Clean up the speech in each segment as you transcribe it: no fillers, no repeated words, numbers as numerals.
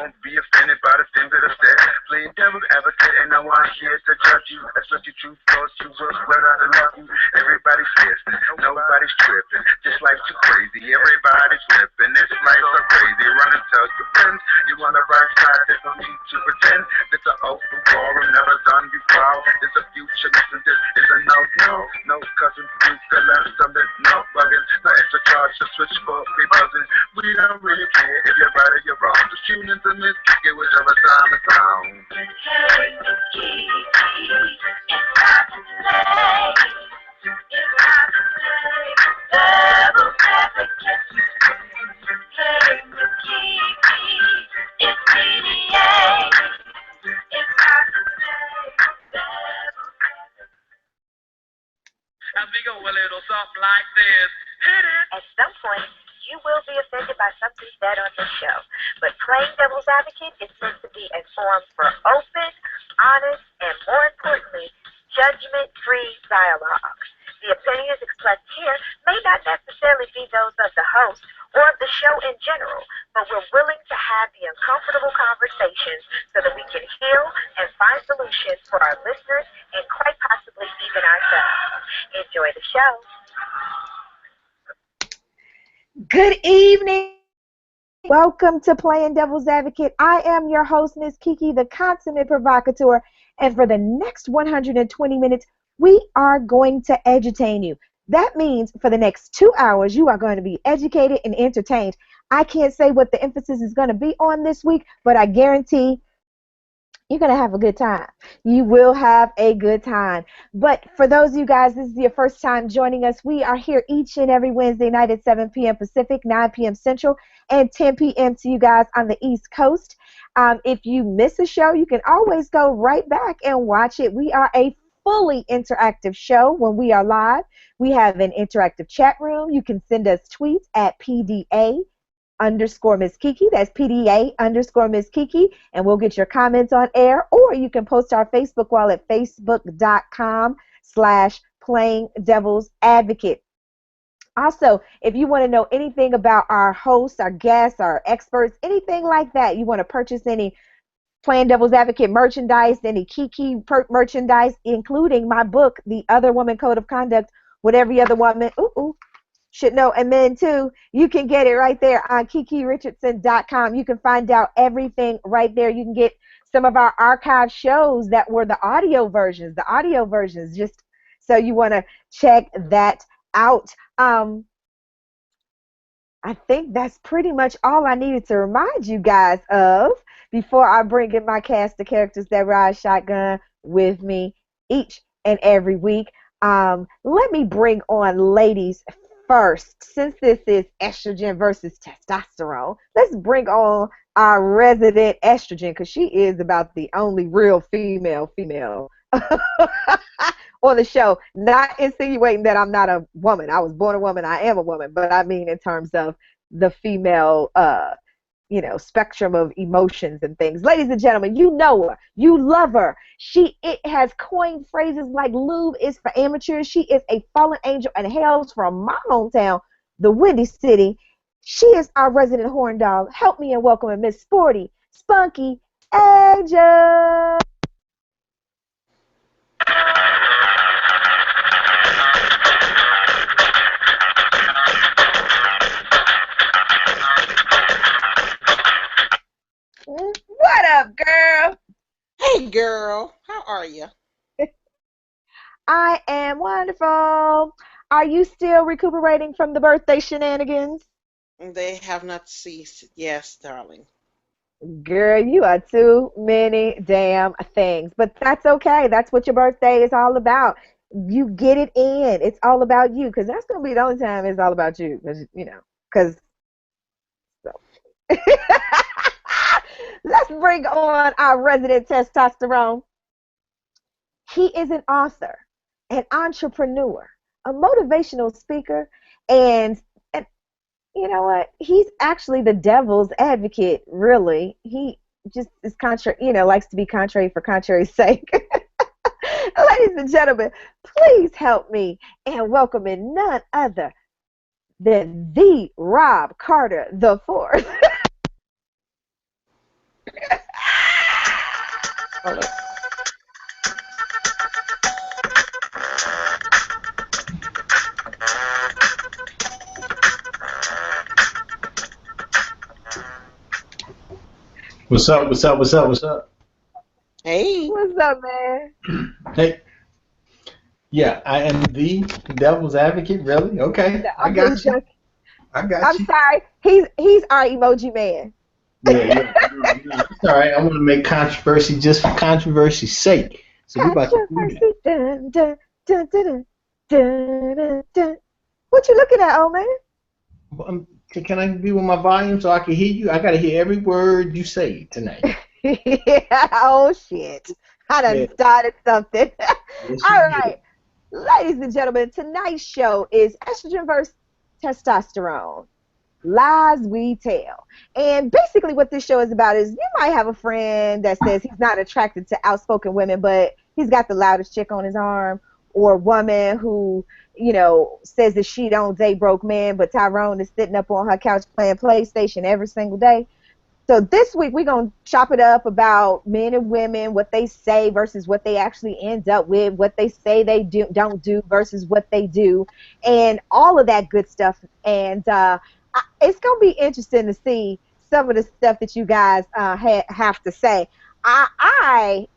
Don't be offended by the things that are said. Playing devil's advocate, and no one here to judge you. Especially truth, cause you will swear out to love you. Everybody's listening, nobody's tripping. This life's too crazy, everybody's flipping. This life's so crazy, run and tell your friends. You on the right side, there's no need to pretend. It's an open forum, never done before. It's a future, listen, this is a no, cousin, you can learn something, no bugging. No extra charge to switch for be buzzing. We don't really care if you're right or you're wrong. Just tune into Miss Kiki, whichever time it's on. Hey, Kiki, it's time to play. It's time to play. Devil's advocate. Hey, Kiki, it's PDA. It's time to play. Devil's advocate. As we go a little something like this. Hit it! At some point, you will be offended by something said on this show. But playing devil's advocate is meant to be a forum for open, honest, and more importantly, judgment-free dialogue. The opinions expressed here may not necessarily be those of the host or of the show in general, but we're willing to have the uncomfortable conversations so that we can heal and find solutions for our listeners and quite possibly even ourselves. Enjoy the show. Good evening. Welcome to Playing Devil's Advocate. I am your host, Miss Kiki, the consummate provocateur, and for the next 120 minutes, we are going to edutain you. That means for the next 2 hours, you are going to be educated and entertained. I can't say what the emphasis is going to be on this week, but I guarantee you're going to have a good time. You will have a good time. But for those of you guys, this is your first time joining us. We are here each and every Wednesday night at 7 p.m. Pacific, 9 p.m. Central, and 10 p.m. to you guys on the East Coast. If you miss a show, you can always go right back and watch it. We are a fully interactive show when we are live. We have an interactive chat room. You can send us tweets at PDA_Miss Kiki. That's PDA_Miss Kiki, and we'll get your comments on air. Or you can post our Facebook wall at facebook.com/Playing Devil's Advocate. Also, if you want to know anything about our hosts, our guests, our experts, anything like that, you want to purchase any Playing Devil's Advocate merchandise, any Kiki merchandise, including my book, The Other Woman Code of Conduct, what every other woman should know, and men too, you can get it right there on KiKiRichardson.com. You can find out everything right there. You can get some of our archive shows that were the audio versions, just so you want to check that out. I think that's pretty much all I needed to remind you guys of before I bring in my cast of characters that ride shotgun with me each and every week. Let me bring on ladies first. Since this is estrogen versus testosterone, let's bring on our resident estrogen, because she is about the only real female on the show. Not insinuating that I'm not a woman. I was born a woman. I am a woman. But I mean in terms of the female, spectrum of emotions and things. Ladies and gentlemen, you know her. You love her. It has coined phrases like lube is for amateurs. She is a fallen angel and hails from my hometown, the Windy City. She is our resident horn dog. Help me in welcoming Miss Sporty, Spunky, Asia. What up, girl? Hey, girl. How are you? I am wonderful. Are you still recuperating from the birthday shenanigans? They have not ceased. Yes, darling. Girl, you are too many damn things. But that's okay. That's what your birthday is all about. You get it in. It's all about you, because that's going to be the only time it's all about you. Because let's bring on our resident testosterone. He is an author, an entrepreneur, a motivational speaker, and you know what? He's actually the devil's advocate, really. He just is likes to be contrary for contrary's sake. Ladies and gentlemen, please help me in welcoming none other than the Rob Carter the Fourth. Hold on. What's up? What's up? What's up? What's up? Hey. What's up, man? Hey. Yeah, I am the devil's advocate. Really? Okay, I I'm got just you. joking. I got I'm you. sorry. He's our emoji man. Yeah. No, it's all right. I want to make controversy just for controversy's sake. So we about to do that. Controversy. Dun, dun, dun, dun, dun, dun, dun. What you looking at, old man? Can I be with my volume so I can hear you? I gotta hear every word you say tonight. Yeah, oh shit. I done Yeah. started something. Yes, All you did. right. Ladies and gentlemen, tonight's show is estrogen versus testosterone. Lies we tell. And basically what this show is about is you might have a friend that says he's not attracted to outspoken women, but he's got the loudest chick on his arm, or a woman who, says that she don't date broke men, but Tyrone is sitting up on her couch playing PlayStation every single day. So this week we're going to chop it up about men and women, what they say versus what they actually end up with, what they say they don't do versus what they do, and all of that good stuff. And it's going to be interesting to see some of the stuff that you guys have to say. I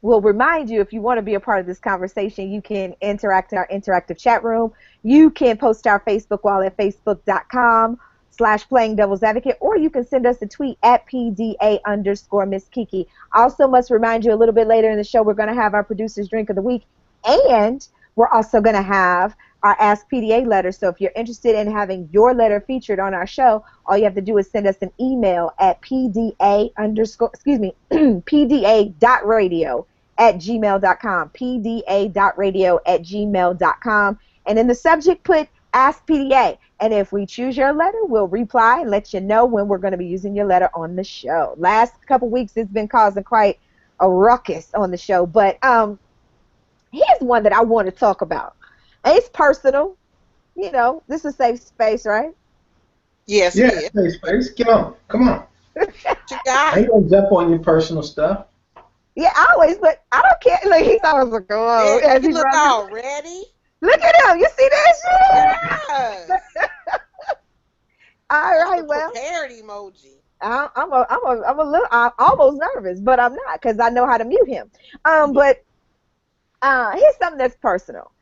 will remind you, if you want to be a part of this conversation, you can interact in our interactive chat room. You can post to our Facebook wall at facebook.com/playing devil's advocate, or you can send us a tweet at PDA_Miss Kiki. I also must remind you, a little bit later in the show, we're going to have our producer's drink of the week, and we're also going to have our Ask PDA letter. So if you're interested in having your letter featured on our show, all you have to do is send us an email at pda.radio@gmail.com, pda.radio@gmail.com, and in the subject put Ask PDA. And if we choose your letter, we'll reply and let you know when we're going to be using your letter on the show. Last couple weeks, it's been causing quite a ruckus on the show, but here's one that I want to talk about. It's personal. This is a safe space, right? Yes, Yeah, it is. space. Come on. What you I got? ain't gonna jump on your personal stuff. Yeah, always, but I don't care. Like, he's always like, oh, Yeah, as you he look runs. all ready. Look at him. You see that shit? Yes. All right, well, Prepared emoji. I'm almost nervous, but I'm not, because I know how to mute him. But here's something that's personal.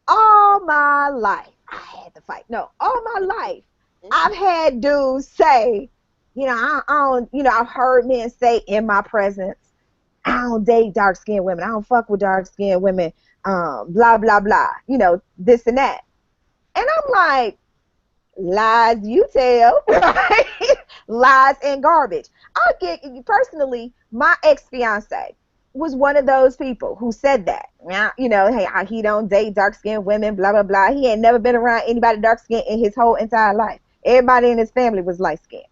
All my life, I had to fight. No, all my life, I've had dudes say, I don't, I've heard men say in my presence, I don't date dark-skinned women. I don't fuck with dark-skinned women. Blah, blah, blah. This and that. And I'm like, lies you tell, right? Lies and garbage. Personally, my ex-fiance was one of those people who said that. Hey, he don't date dark-skinned women, blah, blah, blah. He ain't never been around anybody dark-skinned in his whole entire life. Everybody in his family was light-skinned.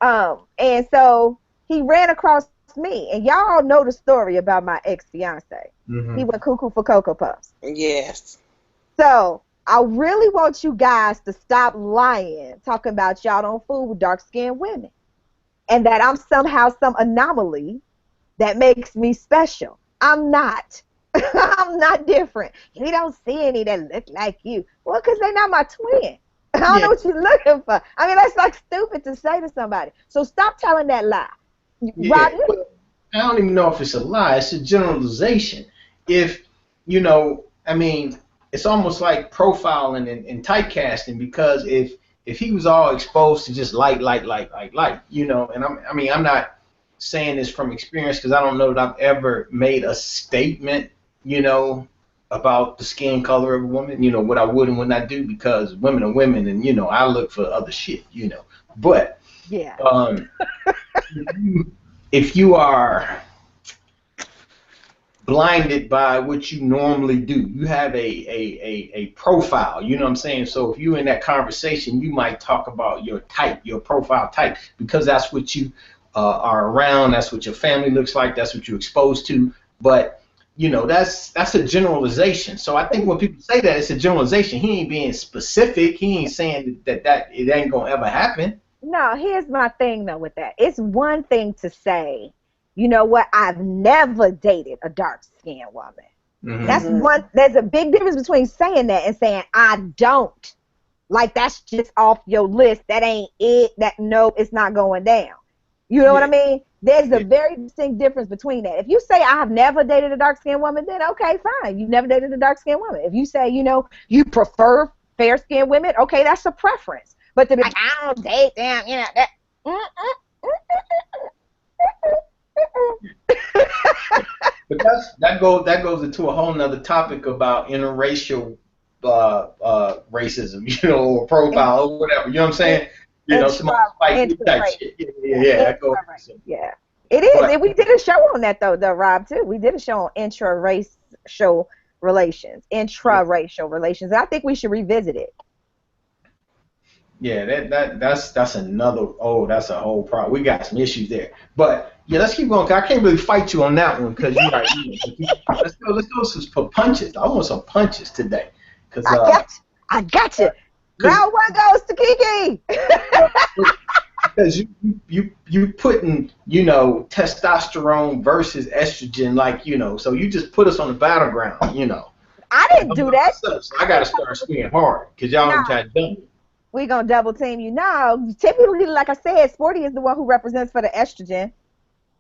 And so he ran across me, and y'all know the story about my ex-fiance. Mm-hmm. He went cuckoo for Cocoa Puffs. Yes. So I really want you guys to stop lying, talking about y'all don't fool with dark-skinned women, and that I'm somehow some anomaly that makes me special. I'm not. I'm not different. You don't see any that look like you. Well, because they're not my twin. I don't know what you're looking for. I mean, that's like stupid to say to somebody. So stop telling that lie. Yeah, Rodney? I don't even know if it's a lie. It's a generalization. If, I mean, it's almost like profiling and typecasting, because if he was all exposed to just light, and I'm not saying this from experience, because I don't know that I've ever made a statement, about the skin color of a woman, what I would and would not do, because women are women, and, I look for other shit, But Yeah. if you are blinded by what you normally do, you have a profile, you know what I'm saying? So if you're in that conversation, you might talk about your type, your profile type, because that's what you are around, that's what your family looks like, that's what you're exposed to. But that's a generalization. So I think when people say that, it's a generalization. He ain't being specific. He ain't saying that it ain't gonna ever happen. No, here's my thing though with that. It's one thing to say you know what, I've never dated a dark-skinned woman. Mm-hmm. That's one. There's a big difference between saying that and saying I don't. Like, that's just off your list. That ain't it. That, no, it's not going down. You know what I mean? There's a very distinct difference between that. If you say I have never dated a dark-skinned woman, then okay, fine. You've never dated a dark-skinned woman. If you say, you know, you prefer fair-skinned women, okay, that's a preference. But to be like, I don't date them, you know, that. But that goes into a whole nother topic about interracial racism, you know, or profile or whatever. You know what I'm saying? You know, some type shit. Yeah. Yeah. It is. And we did a show on that though, Rob, too. We did a show on intra-racial relations. And I think we should revisit it. Yeah, that's another. Oh, that's a whole problem. We got some issues there, but yeah, let's keep going. Cause I can't really fight you on that one because you're like, let's go for punches. I want some punches today. Cause I got you. Round one goes to KiKi. Because you putting, you know, testosterone versus estrogen, like, you know, so you just put us on the battleground, you know. I didn't do that. So I gotta start swinging hard because y'all tried to dump me. We're going to double team you. No, typically, like I said, Sporty is the one who represents for the estrogen.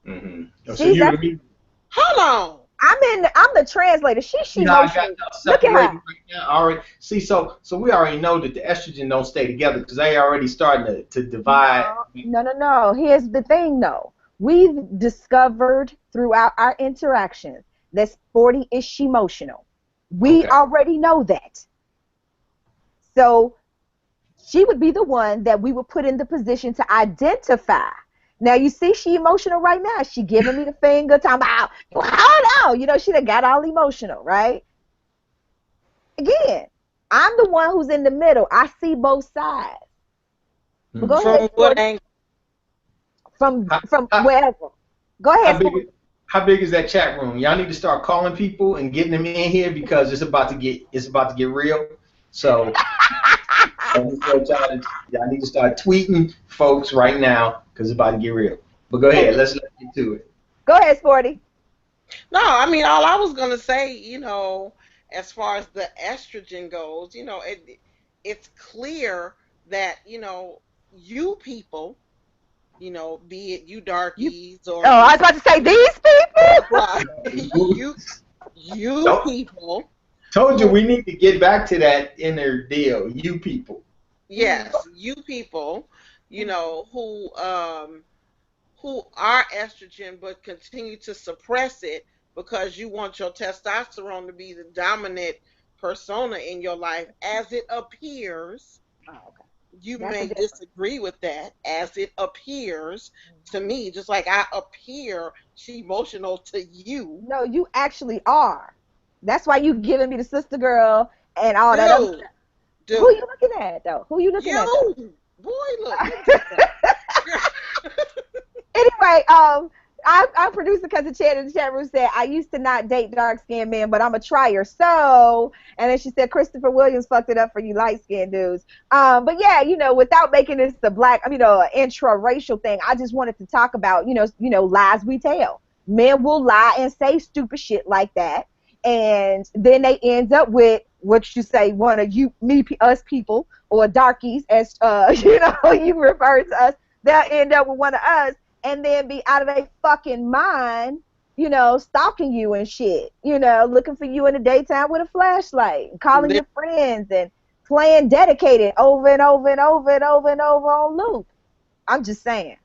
Mm-hmm. So hold on. I'm the translator. She motion. Look at her. Right now, already. See, so we already know that the estrogen don't stay together because they already starting to divide. No. Here's the thing, though. We've discovered throughout our interactions that Sporty is she-motional. We already know that. So she would be the one that we would put in the position to identify. Now, you see, she emotional right now. She giving me the finger, talking about, hold on. You know, she done got all emotional, right? Again, I'm the one who's in the middle. I see both sides. But go ahead. What angle? From wherever. Go ahead. How big is that chat room? Y'all need to start calling people and getting them in here because it's about to get real. So y'all need to start tweeting folks right now because it's about to get real. But go ahead, let's get to it. Go ahead, Sporty. No, I mean, all I was gonna say, you know, as far as the estrogen goes, you know, it's clear that, you know, you people, you know, be it you darkies or I was about to say these people. you people. Told you we need to get back to that inner deal. You people. Yes, you people, you know, who are estrogen but continue to suppress it because you want your testosterone to be the dominant persona in your life as it appears. You may disagree with that as it appears to me, just like I appear she emotional to you. No, you actually are. That's why you giving me the sister girl and all that other stuff. Dude. Who you looking at, though? Who you looking at? Boy, look. Anyway, our producer, cousin Chad in the chat room said, I used to not date dark-skinned men, but I'm a trier. So, and then she said, Christopher Williams fucked it up for you light-skinned dudes. But yeah, you know, without making this the intra-racial thing, I just wanted to talk about, you know, lies we tell. Men will lie and say stupid shit like that. And then they end up with what you say, one of us people, or darkies, as you know, you refer to us. They'll end up with one of us, and then be out of their fucking mind, you know, stalking you and shit, you know, looking for you in the daytime with a flashlight, calling your friends, and playing dedicated over and over and over and over and over on loop. I'm just saying.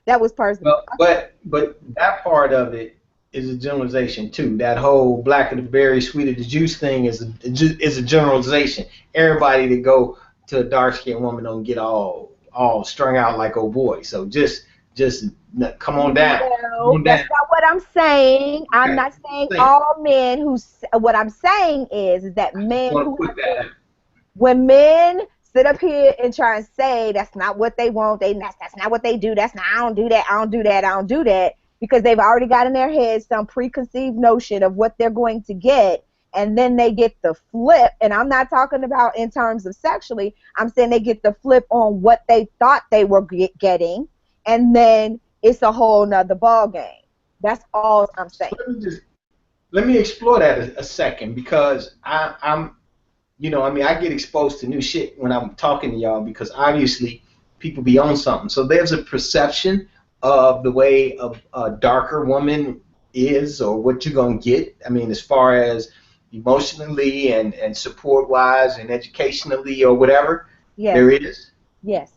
That was personal. But that part of it is a generalization too. That whole black of the berry, sweet of the juice thing is a generalization. Everybody that go to a dark skinned woman don't get all strung out like old boy. So just come on down. No, that's not what I'm saying. I'm not saying all men who. What I'm saying is that men when men sit up here and try and say that's not what they want, that's not what they do, I don't do that, because they've already got in their heads some preconceived notion of what they're going to get, and then they get the flip, and I'm not talking about in terms of sexually, I'm saying they get the flip on what they thought they were getting, and then it's a whole nother ball game. That's all I'm saying. Let me explore that a second, because I'm I get exposed to new shit when I'm talking to y'all, because obviously people be on something. So there's a perception of the way a darker woman is, or what you're gonna get. I mean, as far as emotionally and support wise and educationally or whatever. Yes. There is. Yes.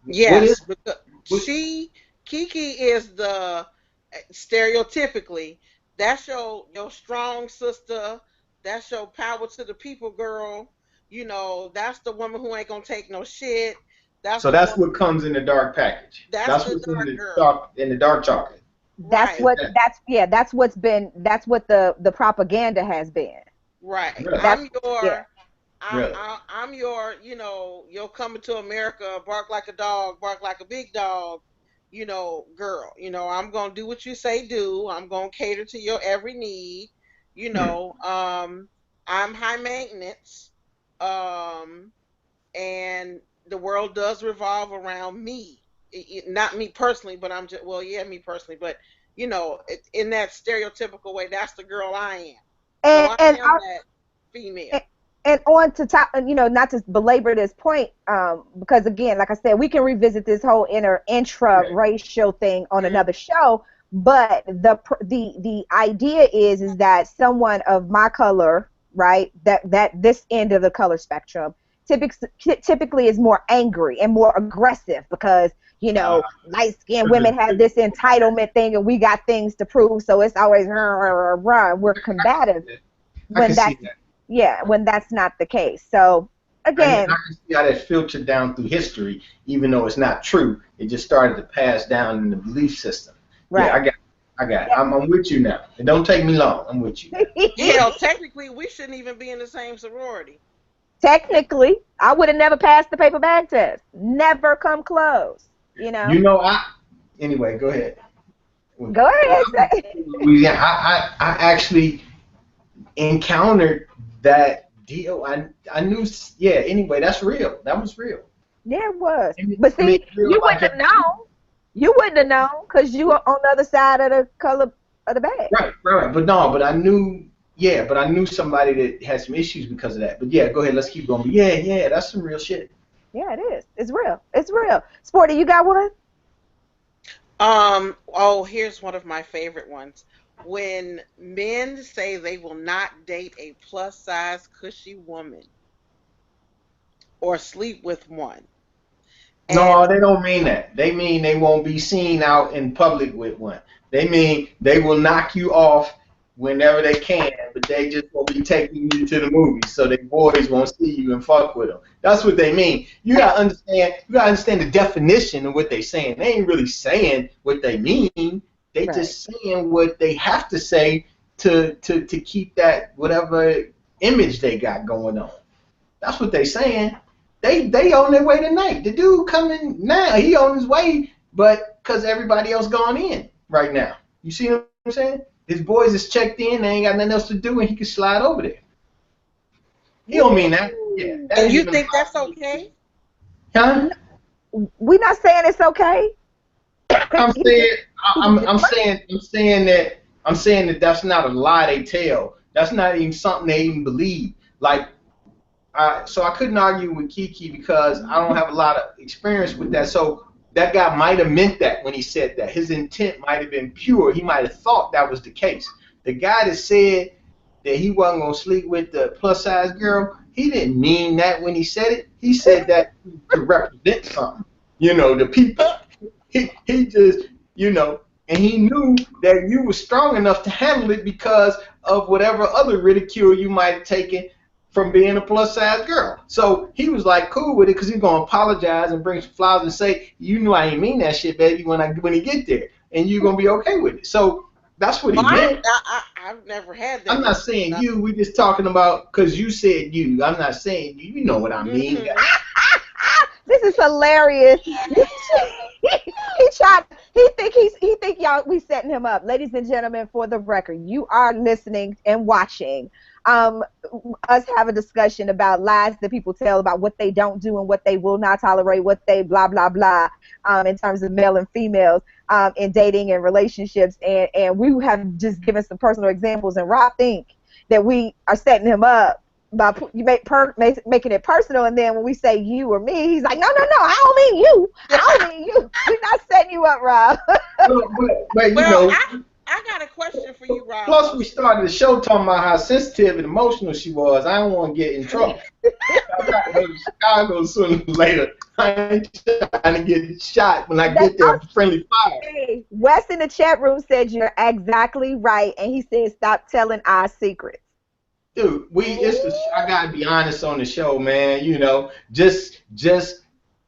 Yes, because KiKi is the stereotypically, that's your strong sister, that's your power to the people girl. That's the woman who ain't gonna take no shit. That's what comes in the dark package. That's the what's dark in the girl. in the dark chocolate. That's right. That's what the propaganda has been. Right. Really? I'm your, you're coming to America, bark like a dog, bark like a big dog, girl. I'm gonna do what you say do. I'm gonna cater to your every need. I'm high maintenance. And the world does revolve around me. Not me personally, but I'm just, well, yeah, me personally, but in that stereotypical way, that's the girl I am. So I am that female. And on to top, not to belabor this point, because again, like I said, we can revisit this whole intra-racial thing on another show. But the idea is that someone of my color, right, that this end of the color spectrum, typically is more angry and more aggressive, because light-skinned women have this entitlement thing, and we got things to prove, so it's always run. We're combative. When that's not the case. So again, I can see how that filtered down through history, even though it's not true. It just started to pass down in the belief system. Right. Yeah, I got it. I'm with you now. It don't take me long. I'm with you. Hell, technically, we shouldn't even be in the same sorority. Technically, I would have never passed the paper bag test. Never come close. Anyway, go ahead. Go ahead. I actually encountered that deal. I knew. Yeah. Anyway, that's real. That was real. Yeah, it was. But see, you wouldn't have known. You wouldn't have known, because you were on the other side of the color of the bag. Right. But I knew. Yeah, but I knew somebody that had some issues because of that. But yeah, go ahead. Let's keep going. But yeah, that's some real shit. Yeah, it is. It's real. It's real. Sporty, you got one? Here's one of my favorite ones. When men say they will not date a plus-size cushy woman or sleep with one. No, they don't mean that. They mean they won't be seen out in public with one. They mean they will knock you off whenever they can, but they just won't be taking you to the movies, so their boys won't see you and fuck with them. That's what they mean. You gotta understand the definition of what they're saying. They ain't really saying what they mean. They just saying what they have to say to keep that whatever image they got going on. That's what they saying. They on their way tonight. The dude coming now, he on his way, but because everybody else gone in right now. You see what I'm saying? His boys is checked in, they ain't got nothing else to do, and he can slide over there. He don't mean that. Yeah. And you think that's okay? Huh? We're not saying it's okay. I'm saying that that's not a lie they tell. That's not even something they even believe. So I couldn't argue with KiKi because I don't have a lot of experience with that. So that guy might have meant that when he said that. His intent might have been pure. He might have thought that was the case. The guy that said that he wasn't going to sleep with the plus-size girl, he didn't mean that when he said it. He said that to represent something. The people. He just, and he knew that you were strong enough to handle it because of whatever other ridicule you might have taken from being a plus-size girl. So he was like cool with it because he's gonna apologize and bring some flowers and say, you knew I didn't mean that shit, baby, when he get there, and you're gonna be okay with it. So that's what he meant. I've never had that. I'm not saying you. We just talking about because you said you. I'm not saying you. You know what I mean. Mm-hmm. This is hilarious. He think y'all we setting him up. Ladies and gentlemen, for the record, you are listening and watching us have a discussion about lies that people tell about what they don't do and what they will not tolerate, what they blah blah blah, in terms of male and females, in dating and relationships, and we have just given some personal examples, and Rob think that we are setting him up by making it personal, and then when we say you or me, he's like, no, I don't mean you. I don't mean you. We're not setting you up, Rob. But, well, I got a question for you, Rob. Plus, we started the show talking about how sensitive and emotional she was. I don't want to get in trouble. I got to go to Chicago sooner or later. I ain't trying to get shot when I get there. Friendly fire. Hey, Wes in the chat room said you're exactly right, and he said stop telling our secrets. Dude, I gotta be honest on the show, man. You know, just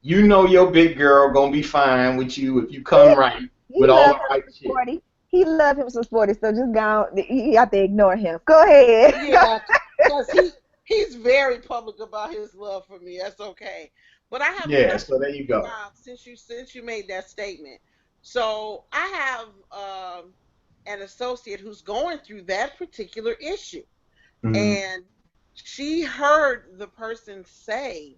you know your big girl gonna be fine with you if you come right with all the right shit. He love him some sporty, so just go. You have to ignore him. Go ahead. Yeah, because he's very public about his love for me. That's okay. But I have so there you go. Since you made that statement, so I have an associate who's going through that particular issue. Mm-hmm. And she heard the person say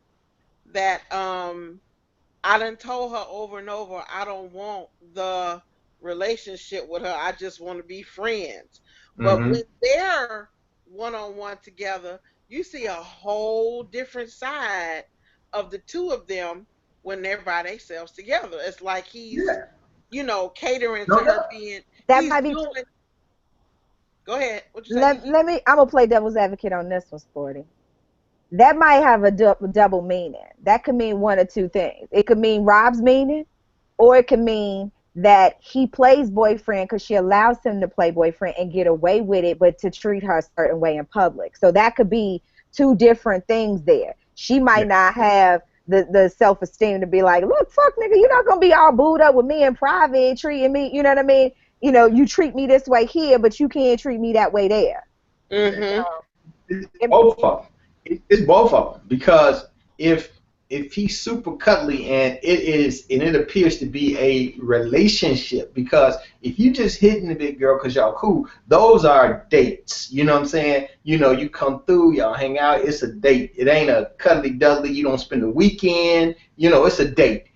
that I done told her over and over, I don't want the relationship with her. I just want to be friends. But when they're one-on-one together, you see a whole different side of the two of them when they're by themselves together. It's like he's, catering to her being. That might be. Go ahead. What you say? I'm gonna play devil's advocate on this one, Sporty. That might have a double meaning. That could mean one or two things. It could mean Rob's meaning, or it could mean that he plays boyfriend because she allows him to play boyfriend and get away with it, but to treat her a certain way in public. So that could be two different things there. She might not have the self-esteem to be like, look, fuck nigga, you're not gonna be all booed up with me in private, treating me, you know what I mean? You know, you treat me this way here, but you can't treat me that way there. It's both of them. It's both of them, because if he's super cuddly and it appears to be a relationship, because if you just hitting the big girl because y'all cool, those are dates. You know what I'm saying? You know, you come through, y'all hang out. It's a date. It ain't a cuddly dudley. You don't spend the weekend. You know, it's a date.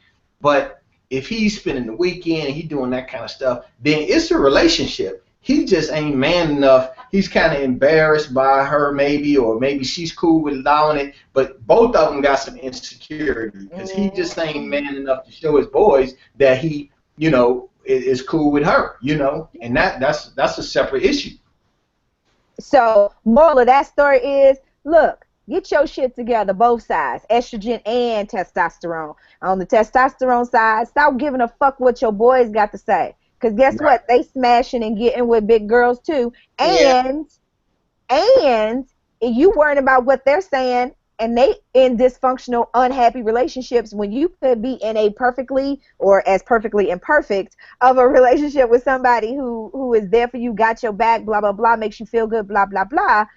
But if he's spending the weekend and he doing that kind of stuff, then it's a relationship. He just ain't man enough. He's kind of embarrassed by her maybe, or maybe she's cool with allowing it, but both of them got some insecurity because he just ain't man enough to show his boys that he, is cool with her, and that's a separate issue. So moral of that story is, look, get your shit together, both sides, estrogen and testosterone. On the testosterone side, stop giving a fuck what your boys got to say. Because guess what? They smashing and getting with big girls too. And you worrying about what they're saying, and they in dysfunctional, unhappy relationships when you could be in a perfectly or as perfectly imperfect of a relationship with somebody who is there for you, got your back, blah, blah, blah, makes you feel good, blah, blah, blah.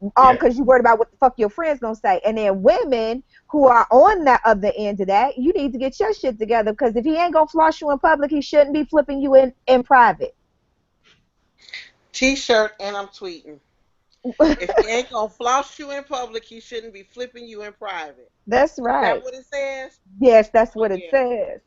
Because you worried about what the fuck your friends gonna say. And then women who are on that other end of that, you need to get your shit together, because if he ain't gonna floss you in public, he shouldn't be flipping you in private. T-shirt, and I'm tweeting. If he ain't gonna floss you in public, he shouldn't be flipping you in private. That's right. Is that what it says? Yes, that's what it says.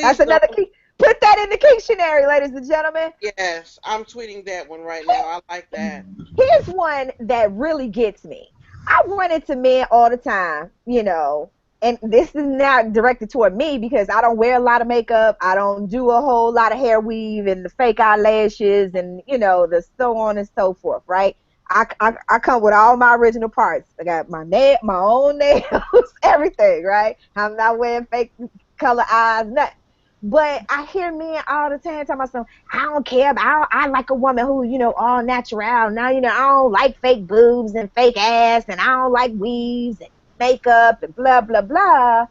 That's another key. Put that in the dictionary, ladies and gentlemen. Yes, I'm tweeting that one right now. I like that. Here's one that really gets me. I run into men all the time, and this is not directed toward me because I don't wear a lot of makeup. I don't do a whole lot of hair weave and the fake eyelashes and, the so on and so forth, right? I come with all my original parts. I got my own nails, everything, right? I'm not wearing fake color eyes, nothing. But I hear men all the time talking about something. I don't care. I like a woman who, all natural. Now, I don't like fake boobs and fake ass, and I don't like weaves and makeup and blah, blah, blah.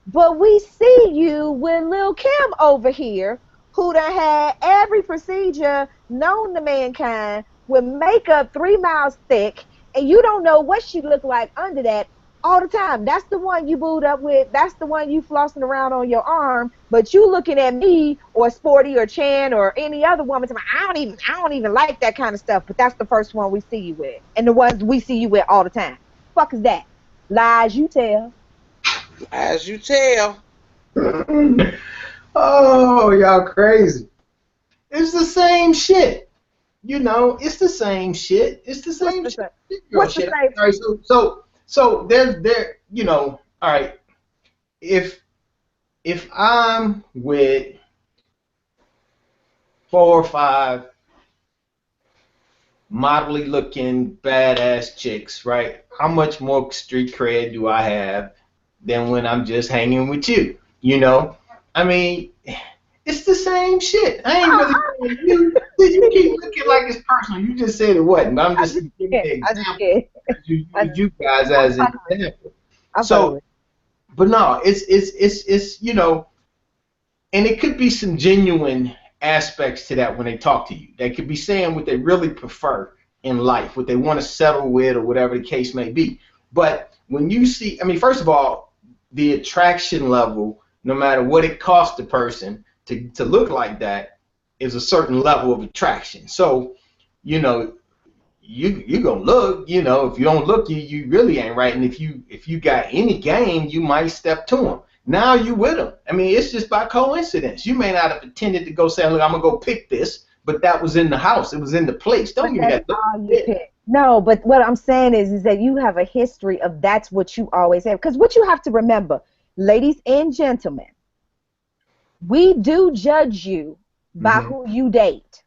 But we see you with Lil' Kim over here, who done had every procedure known to mankind with makeup 3 miles thick, and you don't know what she looked like under that. All the time. That's the one you booed up with. That's the one you flossing around on your arm. But you looking at me or Sporty or Chan or any other woman, I don't even like that kind of stuff. But that's the first one we see you with, and the ones we see you with all the time. Fuck is that? Lies you tell. As you tell. Oh, y'all crazy. It's the same shit. You know, it's the same shit. It's the same What's the shit. same? Girl What's the shit. same? All right, so there, you know, all right. If I'm with 4 or 5 modelly looking badass chicks, right? How much more street cred do I have than when I'm just hanging with you? You know? I mean, it's the same shit. I ain't really you keep looking like it's personal. You just said it wasn't, but I'm just giving an example. You use you guys as an example. So, but no, it's you know, and it could be some genuine aspects to that when they talk to you. They could be saying what they really prefer in life, what they want to settle with, or whatever the case may be. But when you see, I mean, first of all, the attraction level, no matter what it costs the person to look like that, is a certain level of attraction. So, you know, you gonna look, you know, if you don't look, you really ain't right. And if you got any game, you might step to them. Now you with them. I mean, it's just by coincidence. You may not have intended to go say, look, I'm gonna go pick this, but that was in the house. It was in the place. Don't give me that. No, but what I'm saying is that you have a history of that's what you always have. Because what you have to remember, ladies and gentlemen, we do judge you by who you date.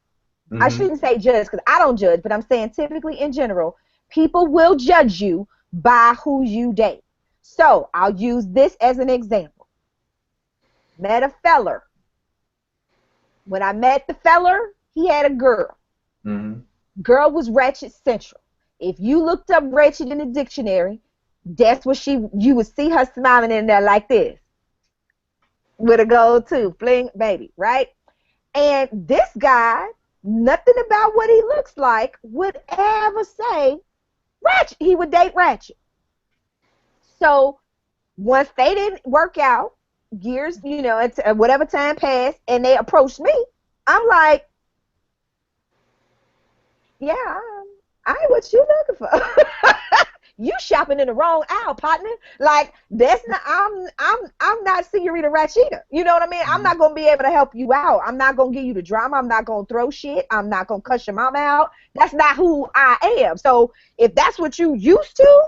I shouldn't say judge because I don't judge, but I'm saying typically in general, people will judge you by who you date. So I'll use this as an example. Met a feller. When I met the feller, he had a girl. Girl was Ratchet Central. If you looked up Ratchet in the dictionary, that's what you would see her smiling in there like this. With a gold tooth, fling baby, right? And this guy, nothing about what he looks like would ever say Ratchet. He would date Ratchet. So once they didn't work out, years, you know, whatever time passed, and they approached me, I'm like, yeah, I ain't what you looking for. You shopping in the wrong aisle, partner. Like that's not. I'm not Senorita Rachida. You know what I mean? I'm not gonna be able to help you out. I'm not gonna give you the drama. I'm not gonna throw shit. I'm not gonna cuss your mama out. That's not who I am. So if that's what you used to,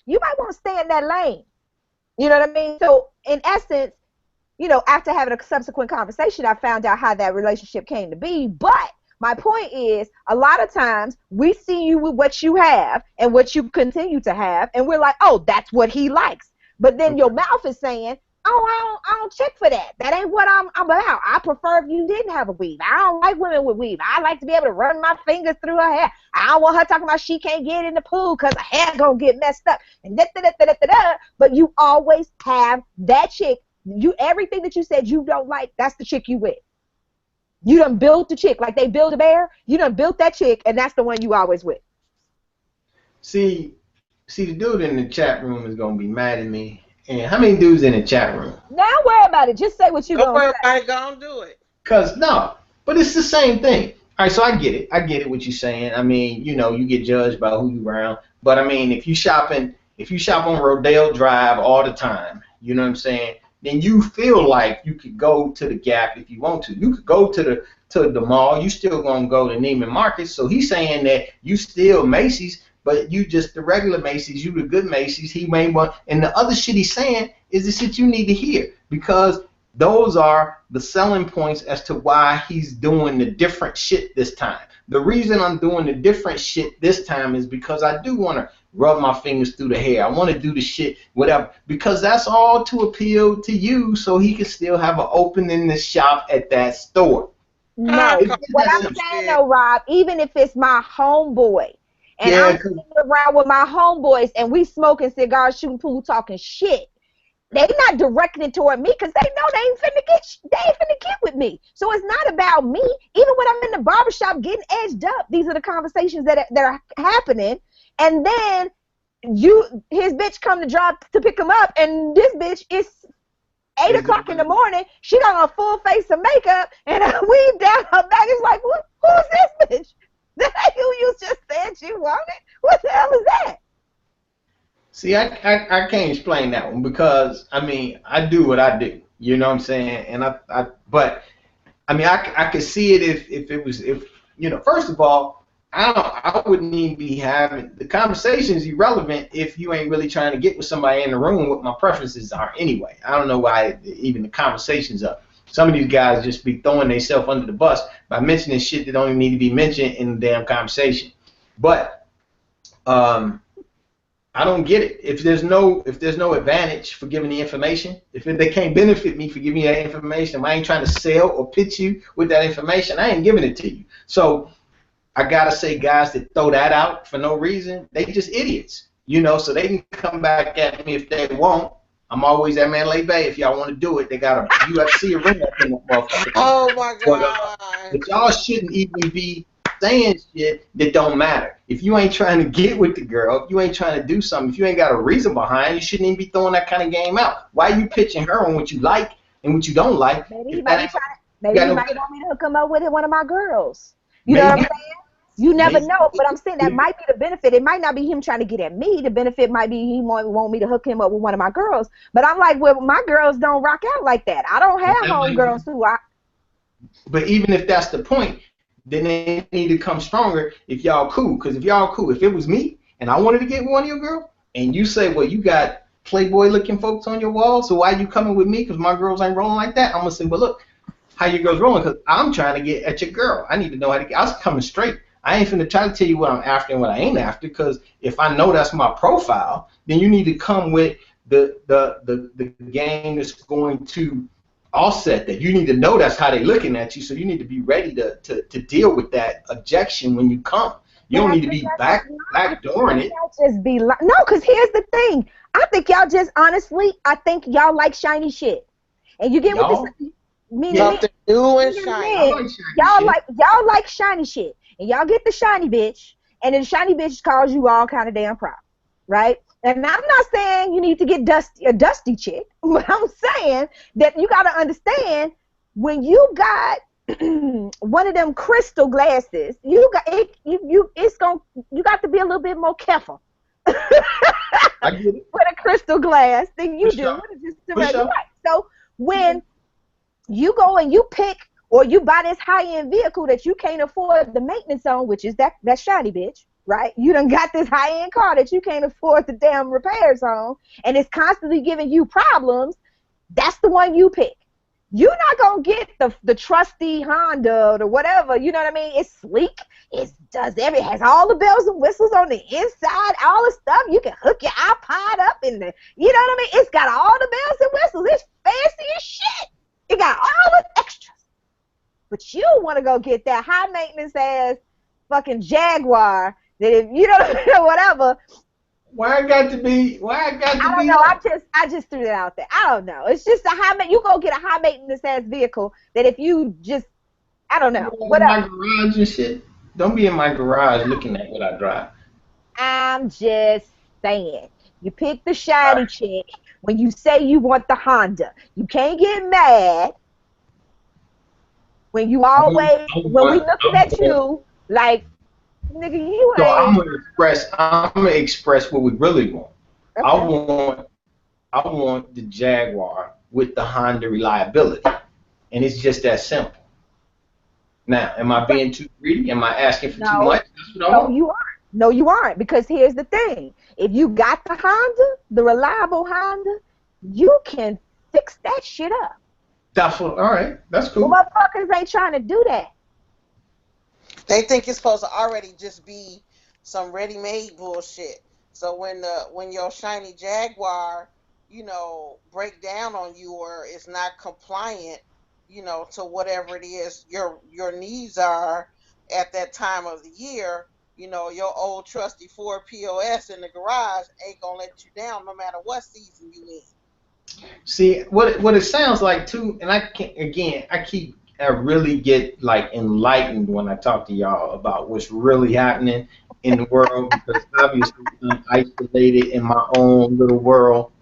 you might want to stay in that lane. You know what I mean? So in essence, you know, after having a subsequent conversation, I found out how that relationship came to be. But my point is, a lot of times we see you with what you have and what you continue to have, and we're like, oh, that's what he likes. But then your mouth is saying, oh, I don't check for that. That ain't what I'm about. I prefer if you didn't have a weave. I don't like women with weave. I like to be able to run my fingers through her hair. I don't want her talking about she can't get in the pool because her hair gonna get messed up. And But you always have that chick. Everything that you said you don't like, that's the chick you with. You done built the chick like they build a bear. You done built that chick, and that's the one you always with. See, the dude in the chat room is gonna be mad at me. And how many dudes in the chat room? Don't worry about it. Just say what you gonna say. Don't worry about it. Gonna do it. Cause no, but it's the same thing. All right, so I get it. I get it what you're saying. I mean, you know, you get judged by who you around. But I mean, if you shop on Rodale Drive all the time, you know what I'm saying? Then you feel like you could go to the Gap if you want to. You could go to the mall. You still gonna go to Neiman Marcus. So he's saying that you still Macy's, but you just the regular Macy's. You the good Macy's. He may want, and the other shit he's saying is the shit you need to hear, because those are the selling points as to why he's doing the different shit this time. The reason I'm doing the different shit this time is because I do want to rub my fingers through the hair. I want to do the shit, whatever, because that's all to appeal to you, so he can still have an open in the shop at that store. No, what I'm saying though, Rob, even if it's my homeboy, and I'm sitting around with my homeboys, and we smoking cigars, shooting pool, talking shit, they not directing it toward me because they know they ain't finna get with me. So it's not about me. Even when I'm in the barbershop getting edged up, these are the conversations that are happening. And then his bitch come to pick him up, and this bitch is 8 o'clock in the morning. She got a full face of makeup and a weave down her back. It's like, who's this bitch? That who you just said you wanted? What the hell is that? See, I can't explain that one because I mean I do what I do. You know what I'm saying? And but I mean I could see it if you know, first of all, I wouldn't even be having the conversation's irrelevant if you ain't really trying to get with somebody in the room. What my preferences are anyway. I don't know why even the conversation's up. Some of these guys just be throwing themselves under the bus by mentioning shit that don't even need to be mentioned in the damn conversation. But I don't get it. If there's no advantage for giving the information, if they can't benefit me for giving you that information, if I ain't trying to sell or pitch you with that information, I ain't giving it to you. So I gotta say, guys that throw that out for no reason, they just idiots. You know, so they can come back at me if they want. I'm always that man laid back. If y'all want to do it, they got a UFC arena in the motherfucker. Oh my God. But y'all shouldn't even be saying shit that don't matter. If you ain't trying to get with the girl, if you ain't trying to do something, if you ain't got a reason behind, you shouldn't even be throwing that kind of game out. Why are you pitching her on what you like and what you don't like? Maybe he might want me to hook him up with one of my girls. You know what I'm saying? You never know, but I'm saying that might be the benefit. It might not be him trying to get at me. The benefit might be he might want me to hook him up with one of my girls. But I'm like, well, my girls don't rock out like that. I don't have homegirls who I. But even if that's the point, then they need to come stronger if y'all cool. Because if y'all cool, if it was me and I wanted to get one of your girls, and you say, well, you got Playboy-looking folks on your wall, so why you coming with me? Because my girls ain't rolling like that. I'm gonna say, well, look, how your girls rolling? Because I'm trying to get at your girl. I need to know how to get. I was coming straight. I ain't finna try to tell you what I'm after and what I ain't after, because if I know that's my profile, then you need to come with the game that's going to offset that. You need to know that's how they're looking at you, so you need to be ready to deal with that objection when you come. You don't need to be backdooring it. Just be no, because here's the thing. I think y'all just honestly, I think y'all like shiny shit, and you get what this. Something new and shiny. Y'all like shiny shit. And y'all get the shiny bitch, and then the shiny bitch calls you all kind of damn proud, right? And I'm not saying you need to get a dusty chick, but I'm saying that you got to understand when you got one of them crystal glasses, you got to be a little bit more careful. I get it. With a crystal glass than you do. Sure. Right. So when you go and you pick or you buy this high-end vehicle that you can't afford the maintenance on, which is that shiny bitch, right? You done got this high-end car that you can't afford the damn repairs on, and it's constantly giving you problems. That's the one you pick. You're not going to get the trusty Honda or whatever, you know what I mean? It's sleek. It has all the bells and whistles on the inside, all the stuff. You can hook your iPod up in the, you know what I mean? It's got all the bells and whistles. It's fancy as shit. It got all the extras. But you want to go get that high maintenance ass fucking Jaguar that if you don't whatever. Why I got to be? I don't know. I just threw that out there. I don't know. It's just you go get a high maintenance ass vehicle that if you just I don't know. Whatever. My garage and shit. Don't be in my garage looking at what I drive. I'm just saying. You pick the shiny chick when you say you want the Honda. You can't get mad. When you always, when we looking at you like, nigga, you ain't. So I'm gonna express what we really want. Okay. I want the Jaguar with the Honda reliability, and it's just that simple. Now, am I being too greedy? Am I asking for too much? That's what I want. You aren't. No, you aren't. Because here's the thing: if you got the Honda, the reliable Honda, you can fix that shit up. All right, that's cool. Well, motherfuckers ain't trying to do that. They think it's supposed to already just be some ready-made bullshit. So when your shiny Jaguar, break down on you or is not compliant, to whatever it is your needs are at that time of the year, your old trusty Ford POS in the garage ain't gonna let you down no matter what season you in. See, what it sounds like too, and I really get like enlightened when I talk to y'all about what's really happening, in the world because obviously I'm isolated in my own little world.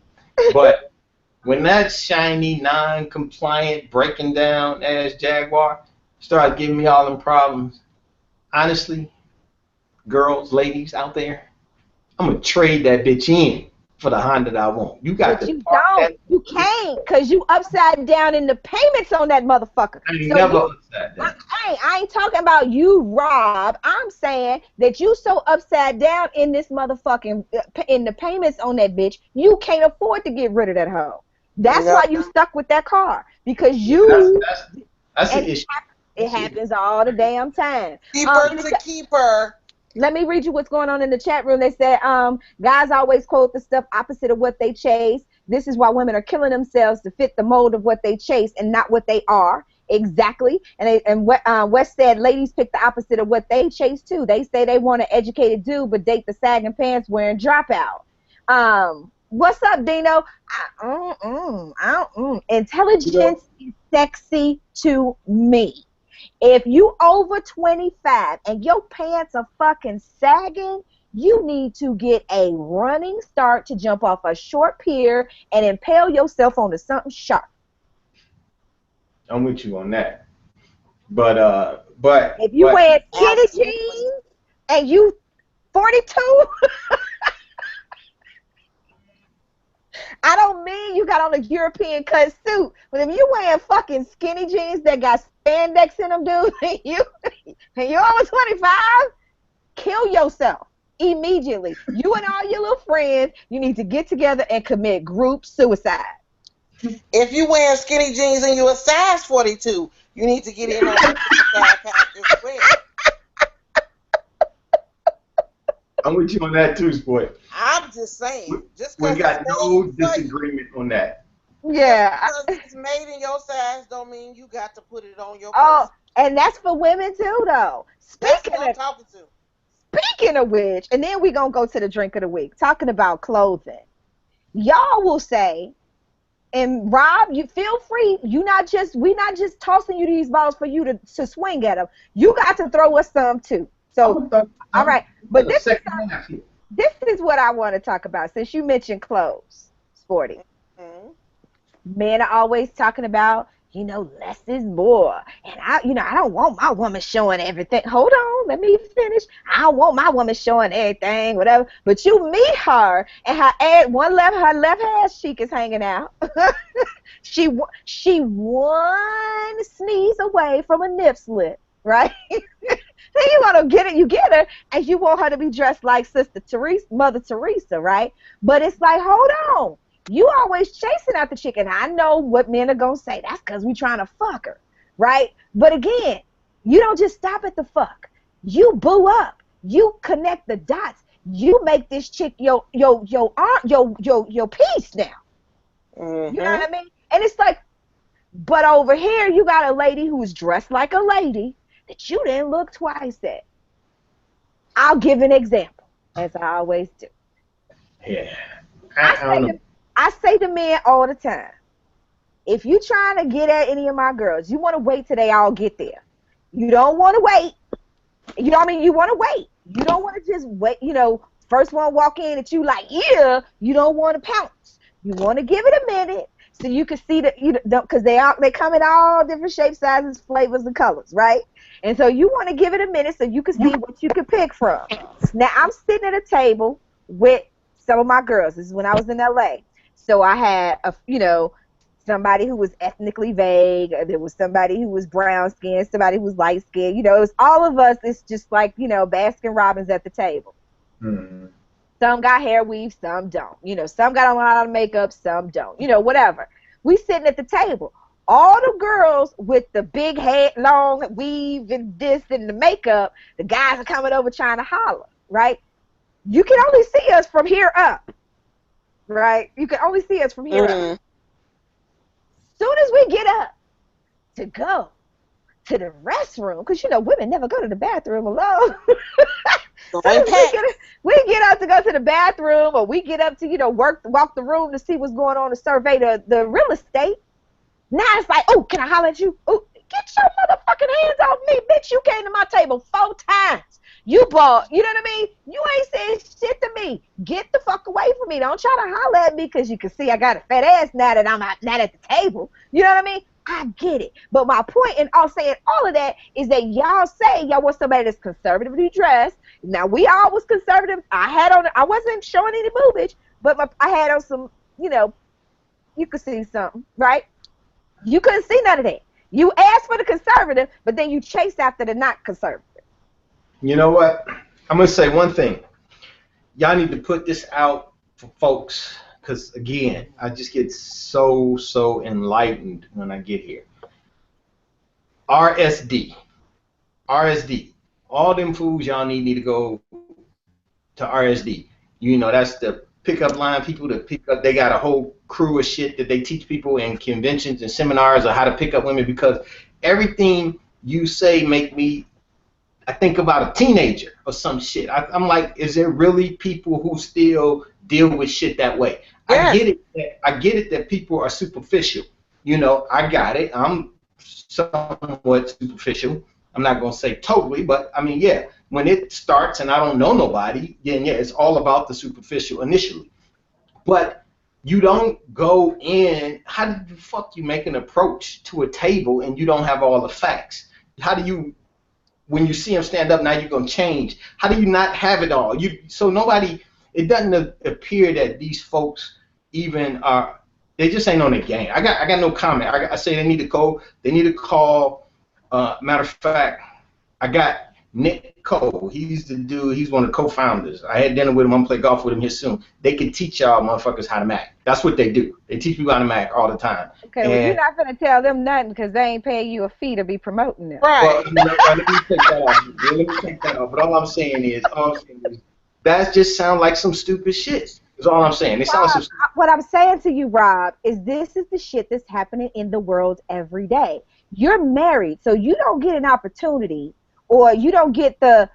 But when that shiny, non-compliant, breaking down ass Jaguar started giving me all them problems, honestly, girls, ladies out there, I'm gonna trade that bitch in for the Honda that I want. You got But to you park don't. that. You can't because you upside down in the payments on that motherfucker. I ain't So never you, upside down. I ain't talking about you, Rob. I'm saying that you so upside down in this motherfucking, in the payments on that bitch, you can't afford to get rid of that hoe. That's Yeah. why you stuck with that car because Yeah, that's you, that's that's and the issue. it happens all the damn time. Keeper In the to keeper. Let me read you what's going on in the chat room. They said, guys always quote the stuff opposite of what they chase. This is why women are killing themselves to fit the mold of what they chase and not what they are. Exactly. And West said, ladies pick the opposite of what they chase too. They say they want an educated dude, but date the sagging pants wearing dropout. What's up, Dino? Intelligence is sexy to me. If you over 25 and your pants are fucking sagging, you need to get a running start to jump off a short pier and impale yourself onto something sharp. I'm with you on that. But If you wear skinny Absolutely. jeans and you 42, I don't mean you got on a European cut suit, but if you wearing fucking skinny jeans that got spandex in them, dude, and you're over 25, kill yourself immediately. You and all your little friends, you need to get together and commit group suicide. If you wearing skinny jeans and you a size 42, you need to get in on the suicide path as well. I'm with you on that too, sport. I'm just saying. Just We because got no disagreement on that. Yeah. because it's made in your size don't mean you got to put it on your Oh, person. and that's for women too, though. That's Speaking what I'm of talking to. speaking of which, and then we're gonna go to the drink of the week, talking about clothing. Y'all will say, and Rob, you feel free. We're not just tossing you these balls for you to swing at them. You got to throw us some too. So, all right. But the second half here. this is what I want to talk about since you mentioned clothes, Sporty. Mm-hmm. Men are always talking about, less is more. And I don't want my woman showing everything. Hold on, let me finish. I don't want my woman showing everything, whatever. But you meet her and her left ass cheek is hanging out. she one sneeze away from a nip slip, right? Then you want to get it, you get her, and you want her to be dressed like Sister Teresa, Mother Teresa, right? But it's like, hold on. You always chasing after chicken. I know what men are going to say. That's because we trying to fuck her, right? But again, you don't just stop at the fuck. You boo up. You connect the dots. You make this chick your piece now. Mm-hmm. You know what I mean? And it's like, but over here, you got a lady who's dressed like a lady that you didn't look twice at. I'll give an example, as I always do. Yeah. I don't know. I say to men all the time, if you trying to get at any of my girls, you want to wait till they all get there. You don't want to wait. You know what I mean? You want to wait. You don't want to just wait, first one walk in that you like, yeah, you don't want to pounce. You want to give it a minute so you can see because they come in all different shapes, sizes, flavors, and colors, right? And so you want to give it a minute so you can see what you can pick from. Now, I'm sitting at a table with some of my girls. This is when I was in LA. So I had, somebody who was ethnically vague. There was somebody who was brown skinned, somebody who was light skinned. It was all of us. It's just like, Baskin Robbins at the table. Mm-hmm. Some got hair weave, some don't. Some got a lot of makeup, some don't. Whatever. We sitting at the table. All the girls with the big head, long weave and this and the makeup, the guys are coming over trying to holler, right? You can only see us from here up, right? You can only see us from here up. Soon as we get up to go to the restroom, because women never go to the bathroom alone. We get up to go to the bathroom, or we get up to walk the room to see what's going on to survey the real estate. Now it's like, oh, can I holler at you? Oh, get your motherfucking hands off me, bitch! You came to my table 4 times. You bought, you know what I mean? You ain't saying shit to me. Get the fuck away from me. Don't try to holler at me because you can see I got a fat ass now that I'm not at the table. You know what I mean? I get it. But my point in all saying all of that is that y'all say y'all want somebody that's conservatively dressed. Now, we all was conservative. I wasn't showing any boobage, but I had on some, you know, you could see something, right? You couldn't see none of that. You asked for the conservative, but then you chase after the not conservative. You know what? I'm going to say one thing. Y'all need to put this out for folks because, again, I just get so enlightened when I get here. RSD. All them fools y'all need to go to RSD. You know, that's the pickup line, people to pick up. They got a whole crew of shit that they teach people in conventions and seminars on how to pick up women, because everything you say make me, I think about a teenager or some shit. I'm like, is there really people who still deal with shit that way? Yes. I get it that people are superficial. You know, I got it. I'm somewhat superficial. I'm not going to say totally, but I mean, yeah, when it starts and I don't know nobody, then yeah, it's all about the superficial initially. But you don't go in, how did the fuck you make an approach to a table and you don't have all the facts? How do you, when you see them stand up, now you're going to change? How do you not have it all? So nobody, it doesn't appear that these folks even are, they just ain't on their game. I got no comment. I say they need to call, matter of fact, I got Nick Cole. He's the dude. He's one of the co-founders. I had dinner with him. I'm going to play golf with him here soon. They can teach y'all motherfuckers how to Mac. That's what they do. They teach people how to Mac all the time. Okay, well, you're not going to tell them nothing because they ain't paying you a fee to be promoting them. Right. Well, let me take that off. Let me take that off. But all I'm saying is that just sounds like some stupid shit. That's all I'm saying. It sounds like some what I'm saying to you, Rob, is this is the shit that's happening in the world every day. You're married, so you don't get an opportunity, or you don't get the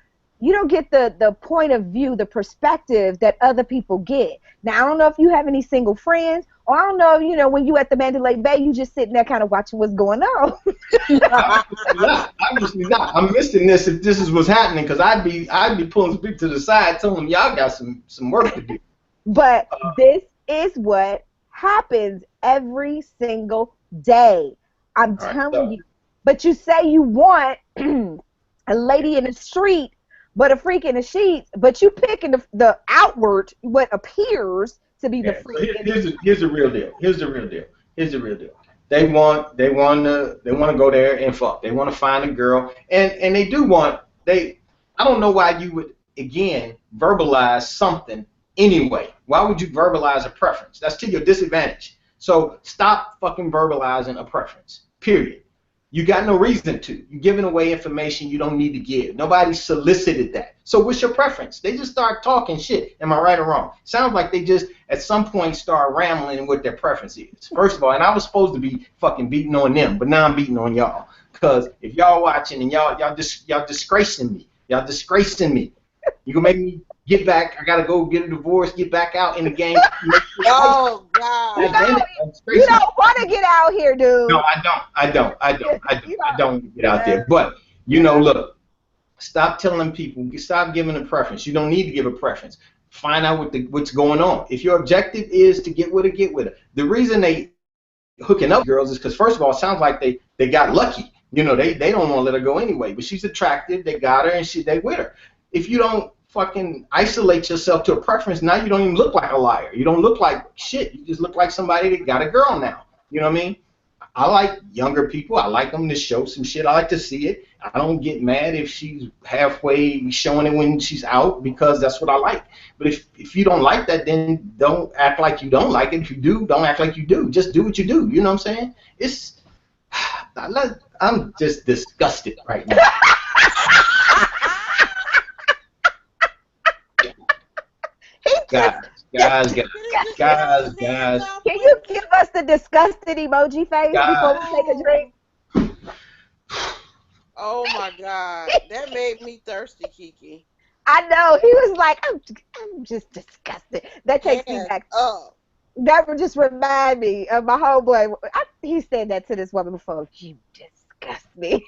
point of view, the perspective that other people get. Now, I don't know if you have any single friends, or I don't know if, you know, when you at the Mandalay Bay, you just sitting there kind of watching what's going on. Obviously not. I'm missing this if this is what's happening, because I'd be pulling some people to the side, telling them y'all got some work to do. But this is what happens every single day. I'm telling you. But you say you want a lady in the street, but a freak in the sheets, but you picking the outward, what appears to be the freak. So here's the real deal. Here's the real deal. They want to go there and fuck. They want to find a girl, and they do want I don't know why you would again verbalize something anyway. Why would you verbalize a preference? That's to your disadvantage. So stop fucking verbalizing a preference. Period. You got no reason to. You're giving away information you don't need to give. Nobody solicited that. So what's your preference? They just start talking shit. Am I right or wrong? Sounds like they just at some point start rambling what their preference is. First of all, and I was supposed to be fucking beating on them, but now I'm beating on y'all. Because if y'all watching and y'all disgracing me. Y'all disgracing me. You gonna make me get back. I gotta go get a divorce, get back out in the game. Oh God! You don't want to get out here, dude. No, I don't want to get out there. But you know, look, stop telling people. Stop giving a preference. You don't need to give a preference. Find out what's going on. If your objective is to get with her, get with her. The reason they hooking up girls is because first of all, it sounds like they got lucky. You know, they don't want to let her go anyway. But she's attractive. They got her, and they with her. If you don't fucking isolate yourself to a preference, now you don't even look like a liar. You don't look like shit. You just look like somebody that got a girl now. You know what I mean? I like younger people. I like them to show some shit. I like to see it. I don't get mad if she's halfway showing it when she's out, because that's what I like. But if you don't like that, then don't act like you don't like it. If you do, don't act like you do. Just do what you do. You know what I'm saying? I'm just disgusted right now. Guys. Can you give us the disgusted emoji face before we take a drink? Oh my God, that made me thirsty, Kiki. I know. He was like, I'm just disgusted. That takes me back. That would just remind me of my homeboy. He said that to this woman before. You disgust me.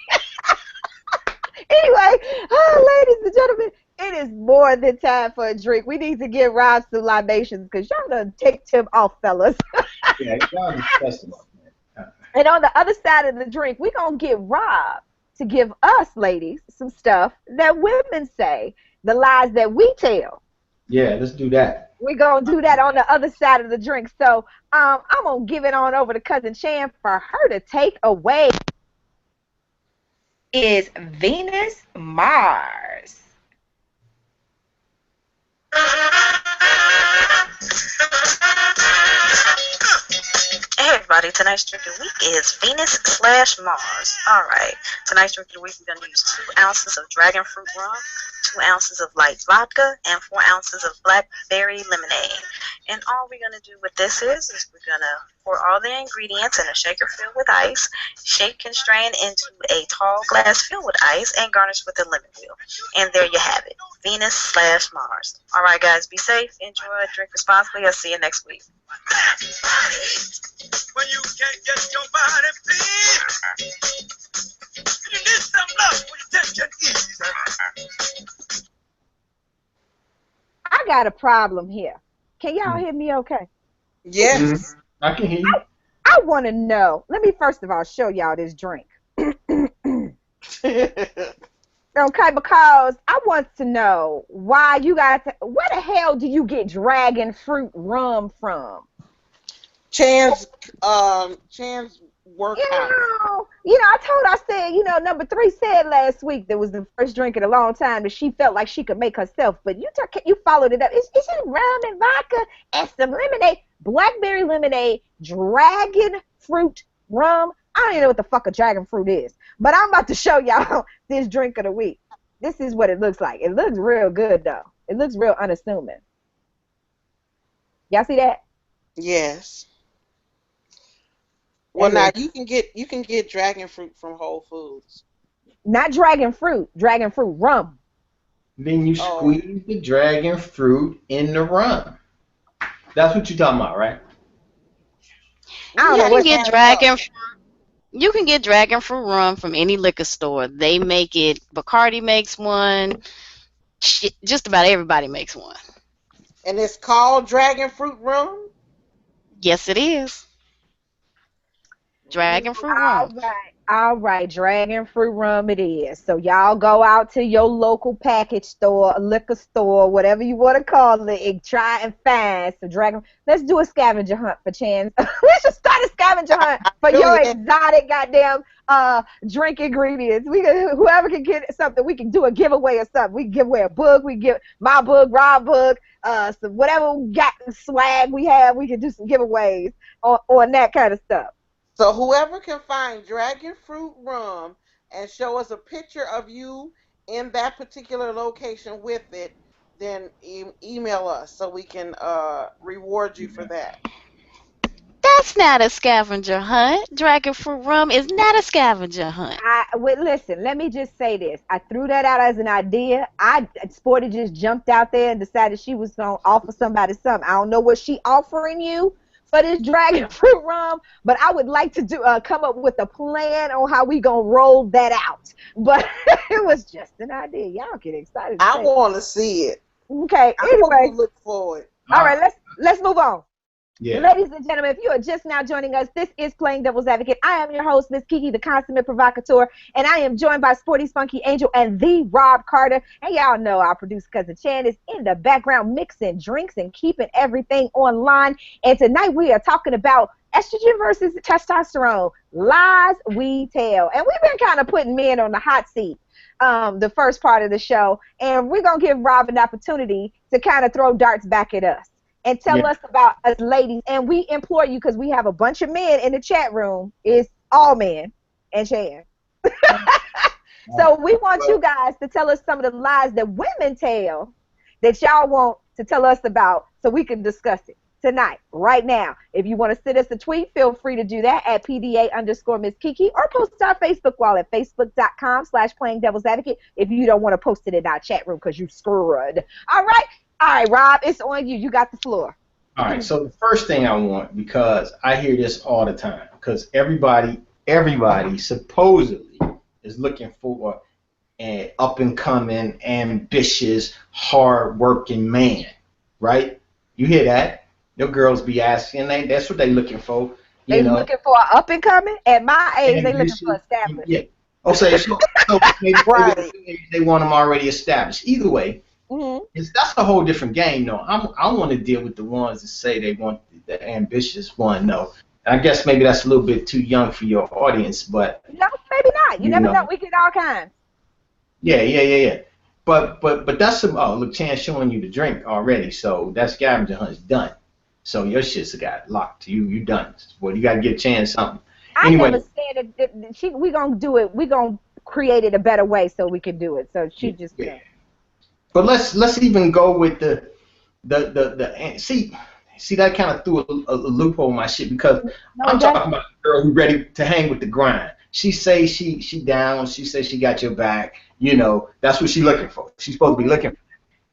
Anyway, ladies and gentlemen, it is more than time for a drink. We need to get Rob some libations because y'all done take Tim off, fellas. Yeah, y'all disgusting. And on the other side of the drink, we're going to get Rob to give us, ladies, some stuff that women say, the lies that we tell. Yeah, let's do that. We're going to do that on the other side of the drink. So I'm going to give it on over to Cousin Chan for her to take away. Is Venus Mars. Hey everybody, tonight's drink of the week is Venus/Mars. Alright, tonight's drink of the week we're going to use 2 ounces of dragon fruit rum, 2 ounces of light vodka, and 4 ounces of blackberry lemonade. And all we're going to do with this is we're going to pour all the ingredients in a shaker filled with ice, shake and strain into a tall glass filled with ice, and garnish with a lemon peel. And there you have it, Venus/Mars. Alright guys, be safe, enjoy, drink responsibly. I'll see you next week. When you can't get your body free, you need some love when you take it easy. I got a problem here. Can y'all hear me okay? Yes. Mm-hmm. I can hear you. I want to know. Let me first of all show y'all this drink. Okay, because I want to know why you guys, where the hell do you get dragon fruit rum from? Chan's workout. I said, number 3 said last week that was the first drink in a long time that she felt like she could make herself. But you followed it up. It's just rum and vodka and some lemonade, blackberry lemonade, dragon fruit rum. I don't even know what the fuck a dragon fruit is. But I'm about to show y'all this drink of the week. This is what it looks like. It looks real good, though. It looks real unassuming. Y'all see that? Yes. Well, now you can get dragon fruit from Whole Foods. Not dragon fruit rum. Then you squeeze the dragon fruit in the rum. That's what you're talking about, right? You can get dragon fruit rum from any liquor store. They make it. Bacardi makes one. Just about everybody makes one. And it's called dragon fruit rum? Yes, it is. Dragon fruit rum. All right, dragon fruit rum it is. So y'all go out to your local package store, liquor store, whatever you want to call it, and try and find some dragon. Let's do a scavenger hunt for Chance. We should start a scavenger hunt for your exotic goddamn drink ingredients. Whoever can get something, we can do a giveaway or something. We can give away a book. We give my book, Rob's book, some whatever we got swag we have. We can do some giveaways on that kind of stuff. So whoever can find dragon fruit rum and show us a picture of you in that particular location with it, then email us so we can reward you for that. That's not a scavenger hunt. Dragon fruit rum is not a scavenger hunt. Listen, let me just say this. I threw that out as an idea. Sporty just jumped out there and decided she was going to offer somebody something. I don't know what she offering you for this dragon fruit rum, but I would like to come up with a plan on how we gonna roll that out. But it was just an idea. Y'all get excited. I want to see it. Okay. Anyway, look forward. All right, let's move on. Yeah. Ladies and gentlemen, if you are just now joining us, this is Playing Devil's Advocate. I am your host, Miss KiKi, the consummate provocateur, and I am joined by Sporty Spunky Angel and the Rob Carter. And y'all know our producer, Cousin Chan, is in the background mixing drinks and keeping everything online. And tonight we are talking about estrogen versus testosterone, lies we tell. And we've been kind of putting men on the hot seat the first part of the show, and we're going to give Rob an opportunity to kind of throw darts back at us and tell us about us ladies. And we implore you, because we have a bunch of men in the chat room. It's all men and Chan. So we want you guys to tell us some of the lies that women tell that y'all want to tell us about so we can discuss it tonight, right now. If you want to send us a tweet, feel free to do that at PDA_Miss KiKi, or post our Facebook wall at facebook.com/playingdevilsadvocate if you don't want to post it in our chat room because you screwed. All right, Rob, it's on you. You got the floor. All right, so the first thing I want, because I hear this all the time, because everybody supposedly is looking for and up and coming, ambitious, hard working man, right? You hear that? Your girls be asking, that's what they looking for, They looking for an up and coming. At my age, they looking for ambitious. established. Yeah. Oh, so maybe Right. they want them already established. Either way, Mm-hmm. that's a whole different game, though. I want to deal with the ones that say they want the ambitious one. No, I guess maybe that's a little bit too young for your audience, but No, maybe not. You never know. We get all kinds. yeah. But that's some. Oh, look, Chan's showing you the drink already, so that scavenger hunt's done. So your shit's got locked. You done. Well, you got to give Chan something. I Anyway, never said that we gonna do it. We gonna create it a better way so we can do it. So she just. yeah. But let's even go with the see that kind of threw a loophole in my shit because I'm talking about the girl who's ready to hang with the grind. She say she down. She say she got your back. You know, that's what she looking for. She's supposed to be looking for.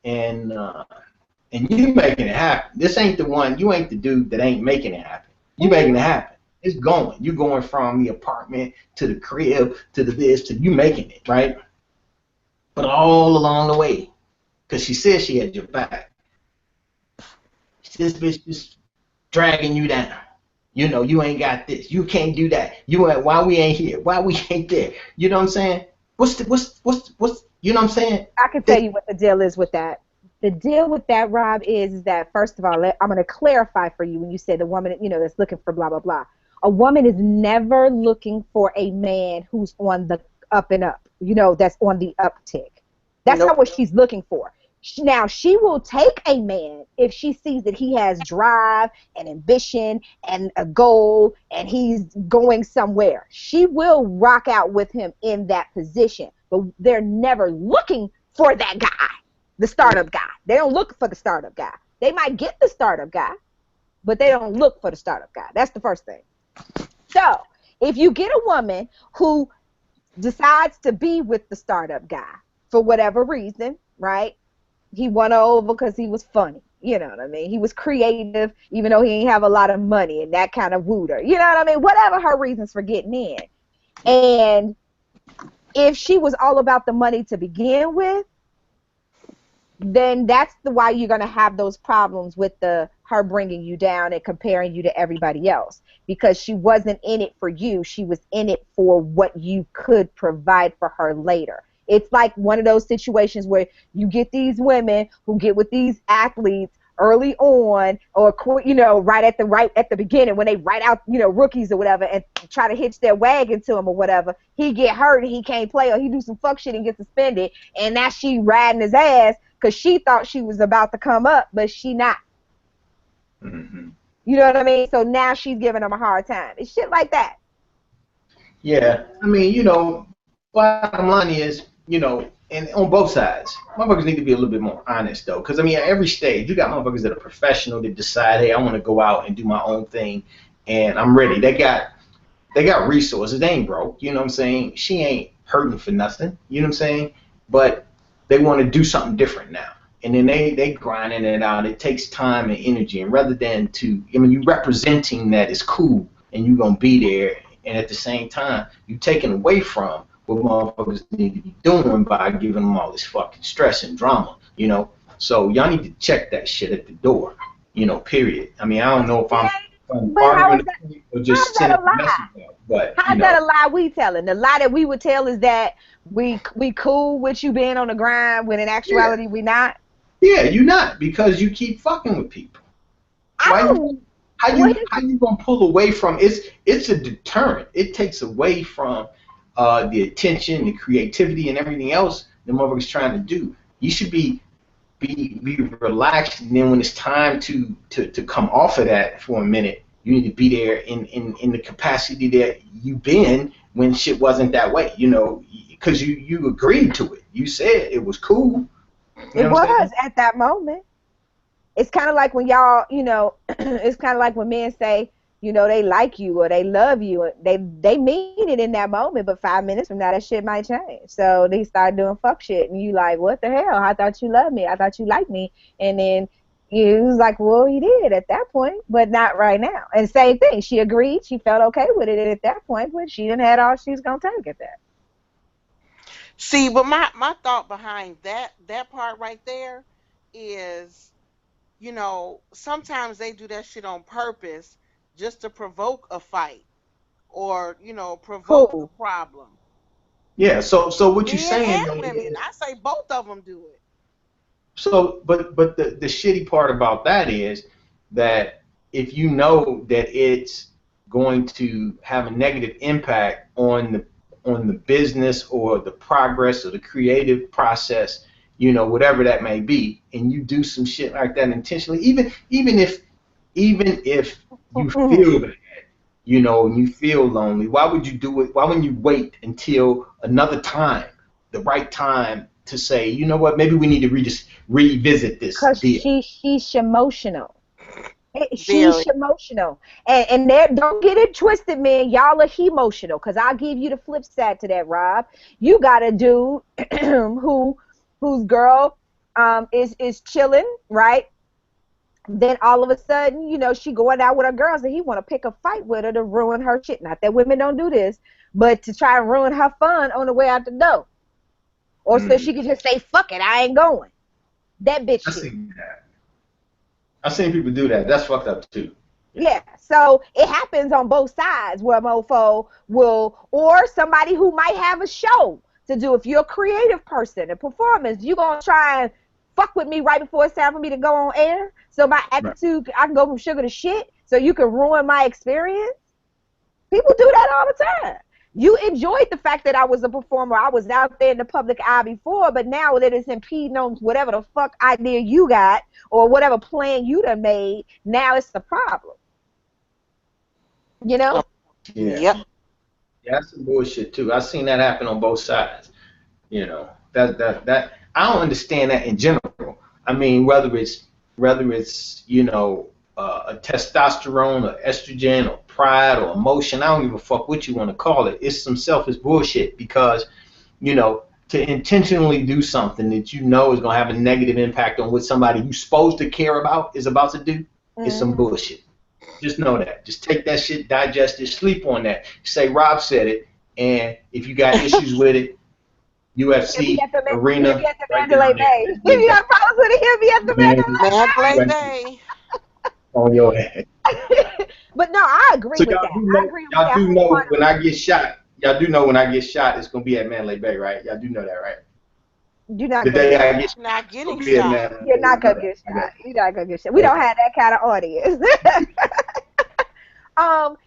And you making it happen. This ain't the one. You ain't the dude that ain't making it happen. You making it happen. It's going. You going from the apartment to the crib to the this to you making it, right? But all along the way, because she said she had your back, this bitch just dragging you down. You know, you ain't got this. You can't do that. Why we ain't here? Why we ain't there? You know what I'm saying? What's you know what I'm saying? I can tell you what the deal is with that. The deal with that, Rob, is that, first of all, I'm going to clarify for you when you say the woman, you know, that's looking for blah, blah, blah. A woman is never looking for a man who's on the up and up, you know, that's on the uptick. That's not what she's looking for. Now, she will take a man if she sees that he has drive and ambition and a goal and he's going somewhere. She will rock out with him in that position, but they're never looking for that guy, the startup guy. They don't look for the startup guy. They might get the startup guy, but they don't look for the startup guy. That's the first thing. So if you get a woman who decides to be with the startup guy for whatever reason, right? He won her over because he was funny. You know what I mean? He was creative, even though he ain't have a lot of money, and that kind of wooed her. You know what I mean? Whatever her reasons for getting in. And if she was all about the money to begin with, then that's why you're going to have those problems with her bringing you down and comparing you to everybody else, because she wasn't in it for you. She was in it for what you could provide for her later. It's like one of those situations where you get these women who get with these athletes early on, or you know, right at the beginning when they write out, you know, rookies or whatever, and try to hitch their wagon to him or whatever. He get hurt and he can't play, or he do some fuck shit and get suspended, and now she riding his ass because she thought she was about to come up, but she not. Mm-hmm. You know what I mean? So now she's giving him a hard time. It's shit like that. Yeah, I mean, you know, bottom line is, you know, and on both sides, motherfuckers need to be a little bit more honest, though. Because, I mean, at every stage, you got motherfuckers that are professional that decide, hey, I want to go out and do my own thing, and I'm ready. They got resources. They ain't broke, you know what I'm saying? She ain't hurting for nothing, you know what I'm saying? But they want to do something different now. And then they grinding it out. It takes time and energy. And rather than you representing that is cool, and you're going to be there, and at the same time, you taking away from what motherfuckers need to be doing by giving them all this fucking stress and drama, you know. So y'all need to check that shit at the door, you know, period. I mean, I don't know if I'm arguing or just sending a message out, but how's that a lie we telling? The lie that we would tell is that we cool with you being on the grind, when in actuality we not. Yeah, you not, because you keep fucking with people. How you gonna pull away from it's a deterrent. It takes away from the attention, the creativity, and everything else the motherfucker's trying to do. You should be relaxed, and then when it's time to come off of that for a minute, you need to be there in the capacity that you've been when shit wasn't that way, you know, because you agreed to it. You said it was cool. It was at that moment. It's kind of like when y'all, you know, it's kind of like when men say, you know, they like you or they love you. They mean it in that moment, but 5 minutes from now, that shit might change. So they start doing fuck shit, and you like, what the hell? I thought you loved me. I thought you liked me. And then you was like, well, you did at that point, but not right now. And same thing. She agreed. She felt okay with it at that point, but she didn't have all she was going to take at that. See, but my thought behind that part right there is, sometimes they do that shit on purpose just to provoke a fight or, provoke a Who? problem. Yeah. So what you Men saying and though women. is, I say both of them do it. so but the shitty part about that is that if you know that it's going to have a negative impact on the business or the progress or the creative process, whatever that may be, and you do some shit like that intentionally, even if you feel bad, and you feel lonely, why would you do it? Why wouldn't you wait until another time, the right time to say, you know what, maybe we need to just revisit this Because deal. she's emotional. Very. She's emotional. And there, don't get it twisted, man. Y'all are emotional. Because I'll give you the flip side to that, Rob. You got a dude whose girl is chilling, right? Then all of a sudden, she going out with her girls and he want to pick a fight with her to ruin her shit. Not that women don't do this, but to try and ruin her fun on the way out the door. Or so she could just say, fuck it, I ain't going. That bitch I shit. seen that. I seen people do that. That's fucked up too. Yeah, so it happens on both sides where a mofo will, or somebody who might have a show to do. If you're a creative person, a performance, you going to try and fuck with me right before it's time for me to go on air. So my attitude, I can go from sugar to shit, so you can ruin my experience. People do that all the time. You enjoyed the fact that I was a performer. I was out there in the public eye before, but now that it's impeding on whatever the fuck idea you got or whatever plan you done made, now it's the problem. Yeah. Yep. Yeah, that's some bullshit too. I've seen that happen on both sides. That I don't understand that in general. I mean, whether it's a testosterone or estrogen or pride or emotion, I don't give a fuck what you want to call it. It's some selfish bullshit because to intentionally do something that you know is gonna have a negative impact on what somebody you're supposed to care about is about to do is some bullshit. Just know that. Just take that shit, digest it, sleep on that. Say Rob said it, and if you got issues with it, UFC arena. He'll be at the Mandalay Bay. If you got problems with it, he'll be at the Mandalay Bay. On your head. But no, I agree with that. I agree with that. Y'all do know when I get shot. Y'all do know when I get shot, it's gonna be at Mandalay Bay, right? Y'all do know that, right? You're not The day I get shot, not getting be at shot. Mandalay Bay. You're not gonna get shot. You're not gonna get shot. We don't have that kind of audience.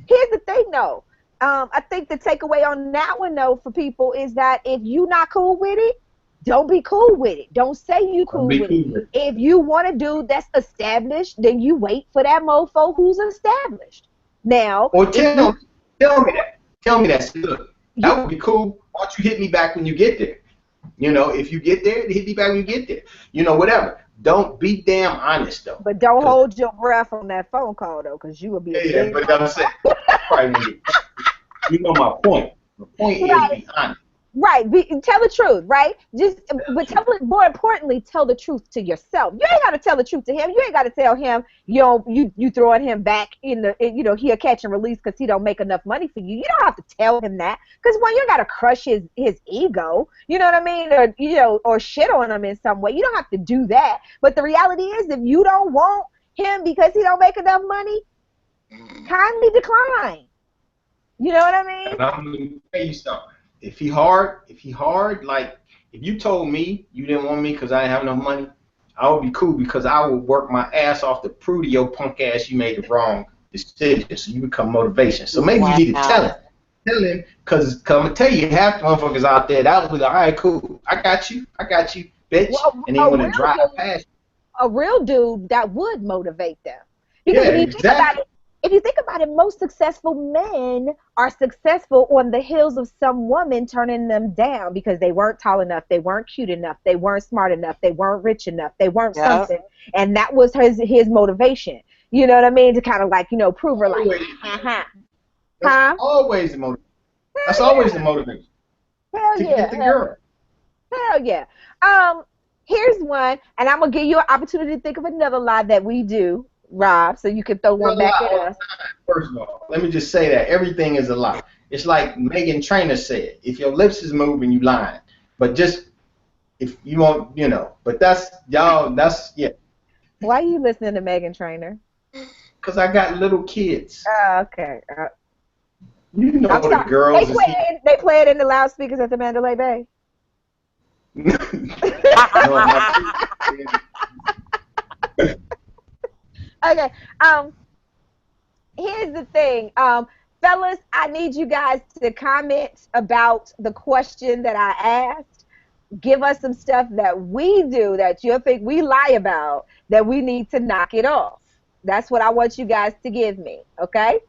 Here's the thing, though. I think the takeaway on that one, though, for people is that if you not cool with it, don't be cool with it. Don't say you cool with it. If you want a dude that's established, then you wait for that mofo who's established. Now, or tell me that. Tell me that. Look, that would be cool. Why don't you hit me back when you get there? If you get there, hit me back when you get there. Whatever. Don't be damn honest though. But don't hold your breath on that phone call though, because you will be. Yeah, but I'm saying, probably you know my point. The point is be honest. Right. Tell the truth, right? But more importantly, tell the truth to yourself. You ain't got to tell the truth to him. You ain't got to tell him, you throwing him back he'll catch and release because he don't make enough money for you. You don't have to tell him that because you got to crush his ego. You know what I mean? Or shit on him in some way. You don't have to do that. But the reality is, if you don't want him because he don't make enough money, kindly decline. You know what I mean? And I'm gonna tell you something. If he hard, like if you told me you didn't want me because I didn't have no money, I would be cool because I would work my ass off to prove to your punk ass you made the wrong decision, so you become motivation. So maybe you need to tell him, because I'm gonna tell you, half the motherfuckers out there that would be like, all right, cool, I got you, bitch, and they want to drive past you. A real dude that would motivate them, because if you think about it, most successful men are successful on the heels of some woman turning them down because they weren't tall enough, they weren't cute enough, they weren't smart enough, they weren't rich enough, they weren't something. And that was his motivation. You know what I mean? To kind of prove her That's always the motivation. That's always the motivation. Hell to yeah. get the girl. Hell yeah. Here's one, and I'm going to give you an opportunity to think of another lie that we do, Rob, so you can throw one back at us. First of all, let me just say that everything is a lie. It's like Megan Trainor said, if your lips is moving, you lying. But just if you want, but that's y'all. That's yeah. Why are you listening to Megan Trainor? Cause I got little kids. Okay. You know I'm the sorry. girls. They play it in the loudspeakers at the Mandalay Bay. No, Okay. Here's the thing. Fellas, I need you guys to comment about the question that I asked. Give us some stuff that we do that you think we lie about that we need to knock it off. That's what I want you guys to give me, okay?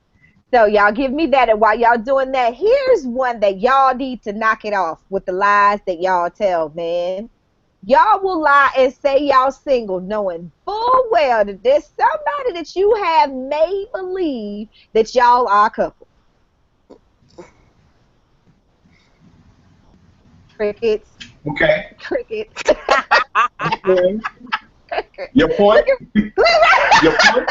So y'all give me that, and while y'all doing that, here's one that y'all need to knock it off with the lies that y'all tell, man. Y'all will lie and say y'all single, knowing full well that there's somebody that you have made believe that y'all are a couple. Crickets. Okay. Crickets. Your point? Your point?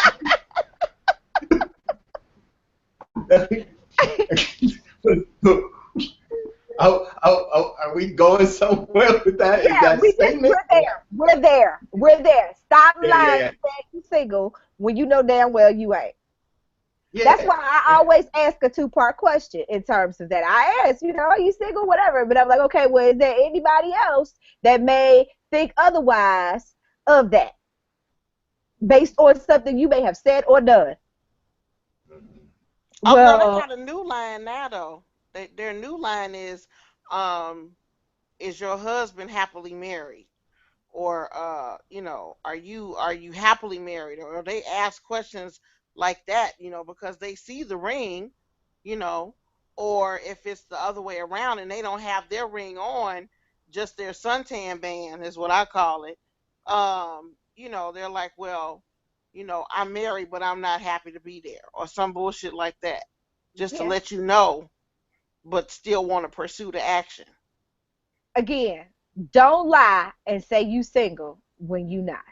Are we going somewhere with that? Yeah, we're there. Stop lying and saying you single when you know damn well you ain't. Yeah. That's why I always ask a two-part question in terms of that. I ask, are you single, whatever, but I'm like, okay, well, is there anybody else that may think otherwise of that based on something you may have said or done? Oh, well, no, they got a new line now, though. Their new line is your husband happily married? Or, are you happily married? Or they ask questions like that, because they see the ring, or if it's the other way around and they don't have their ring on, just their suntan band is what I call it. They're like, well, I'm married, but I'm not happy to be there, or some bullshit like that, just to let you know, but still want to pursue the action. Again, don't lie and say you single when you not.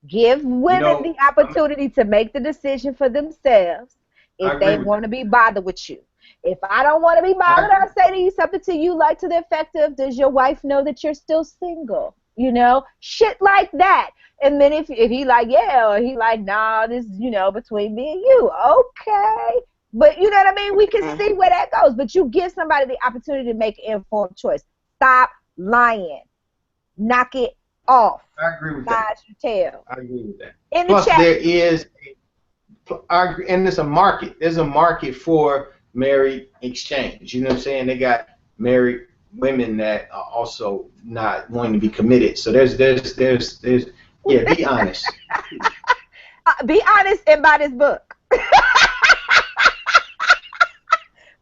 Give women the opportunity to make the decision for themselves if they want to be bothered with you. If I don't want to be bothered, I'll say something to you like to the effect of, does your wife know that you're still single? Shit like that. And then if he like, yeah, or he like, nah, this is, between me and you. Okay. But you know what I mean? We can see where that goes. But you give somebody the opportunity to make an informed choice. Stop lying. Knock it off. I agree with that. I agree with that. In Plus, the chat, there is, and there's a market. There's a market for married exchange. You know what I'm saying? They got married women that are also not wanting to be committed. So there's yeah, be honest. Be honest and buy this book.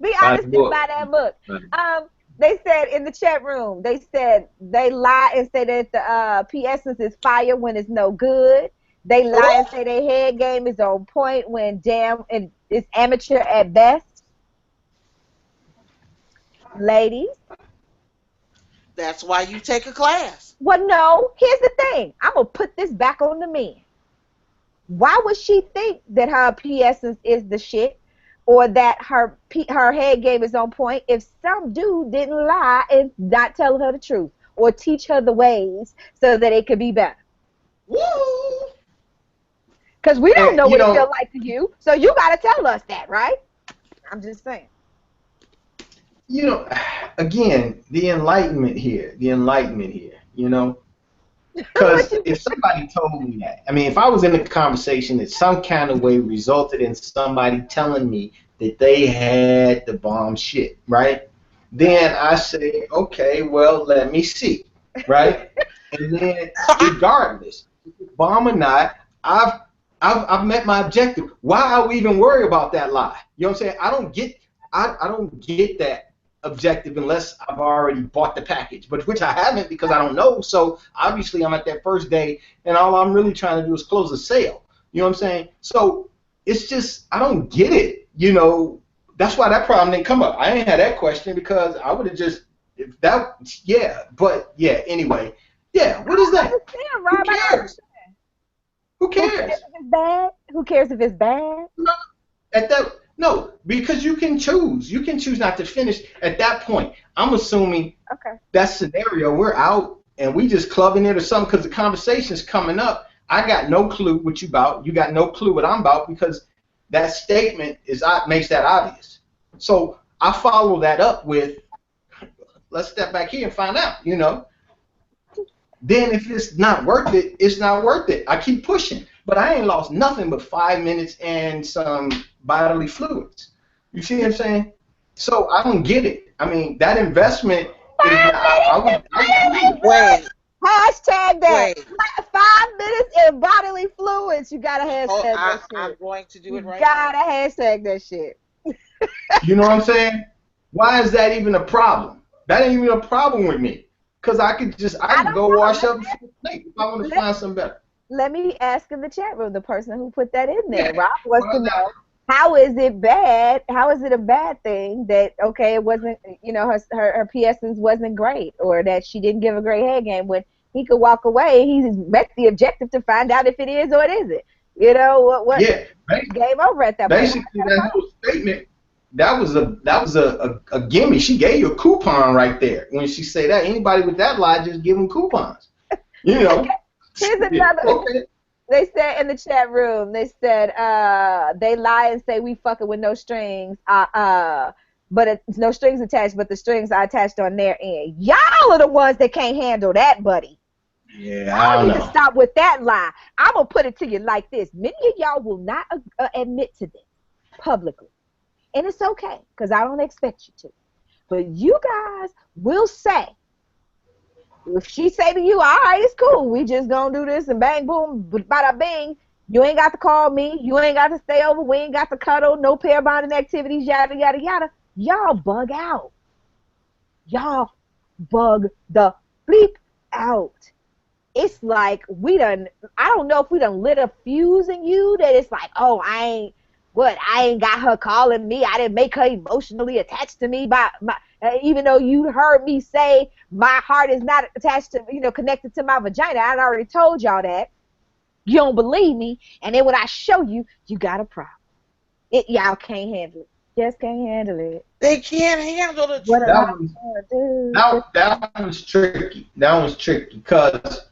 Be honest and buy that book. They said in the chat room, they said they lie and say that the P Essence is fire when it's no good. They lie and say their head game is on point when damn it's amateur at best. Ladies. That's why you take a class. Well, no. Here's the thing. I'm going to put this back on the men. Why would she think that her P Essence is the shit? Or that her head game is on point if some dude didn't lie and not tell her the truth or teach her the ways so that it could be better. Woo! Because we don't know what it feels like to you, so you got to tell us that, right? I'm just saying. Again, the enlightenment here, Because if somebody told me that, if I was in a conversation that some kind of way resulted in somebody telling me that they had the bomb shit, right? Then I say, okay, well, let me see, right? And then, regardless, bomb or not, I've met my objective. Why are we even worried about that lie? You know what I'm saying? I don't get that objective unless I've already bought the package, but which I haven't because I don't know. So obviously I'm at that first day and all I'm really trying to do is close a sale. You know what I'm saying? So it's just, I don't get it. That's why that problem didn't come up. I ain't had that question because I would have just, anyway. Yeah, what is that? Who cares? Who cares? Who cares if it's bad? No, because you can choose. You can choose not to finish. At that point, I'm assuming Okay. That scenario, we're out and we just clubbing it or something because the conversation's coming up. I got no clue what you about. You got no clue what I'm about because that statement makes that obvious. So I follow that up with, let's step back here and find out, you know. Then if it's not worth it, it's not worth it. I keep pushing. But I ain't lost nothing but 5 minutes and some bodily fluids. You see what I'm saying? So I don't get it. I mean, that investment is not, Wait. Hashtag that. Wait. 5 minutes and bodily fluids. You gotta hashtag that shit. I'm going to do it right now. You gotta hashtag that shit. You know what I'm saying? Why is that even a problem? That ain't even a problem with me. Because I can go wash up if I want to find something better. Let me ask in the chat room, the person who put that in there. Rob wants to know, how is it bad? How is it a bad thing that, okay, it wasn't, you know, her PSNs wasn't great, or that she didn't give a great head game when he could walk away? He's met the objective to find out if it is or it isn't. You know, what yeah, game over at that point. Basically, that whole statement, that was a gimme. She gave you a coupon right there. When she say that, anybody with that lie just give them coupons. You know. Here's another. Okay. They said in the chat room, they said they lie and say we fucking with no strings, but it's no strings attached, but the strings are attached on their end. Y'all are the ones that can't handle that, buddy. Yeah, I don't know. Stop with that lie. I'm gonna put it to you like this: many of y'all will not admit to this publicly, and it's okay because I don't expect you to. But you guys will say, if she say to you, all right, it's cool, we just gonna do this and bang, boom, bada bing, you ain't got to call me, you ain't got to stay over, we ain't got to cuddle, no pair bonding activities, yada, yada, yada. Y'all bug out. Y'all bug the bleep out. It's like I don't know if we done lit a fuse in you that it's like, oh, I ain't got her calling me, I didn't make her emotionally attached to me even though you heard me say my heart is not attached to, connected to my vagina. I already told y'all that. You don't believe me, and then when I show you, you got a problem. Y'all can't handle it. Just can't handle it. They can't handle the truth. That one's tricky. That one's tricky because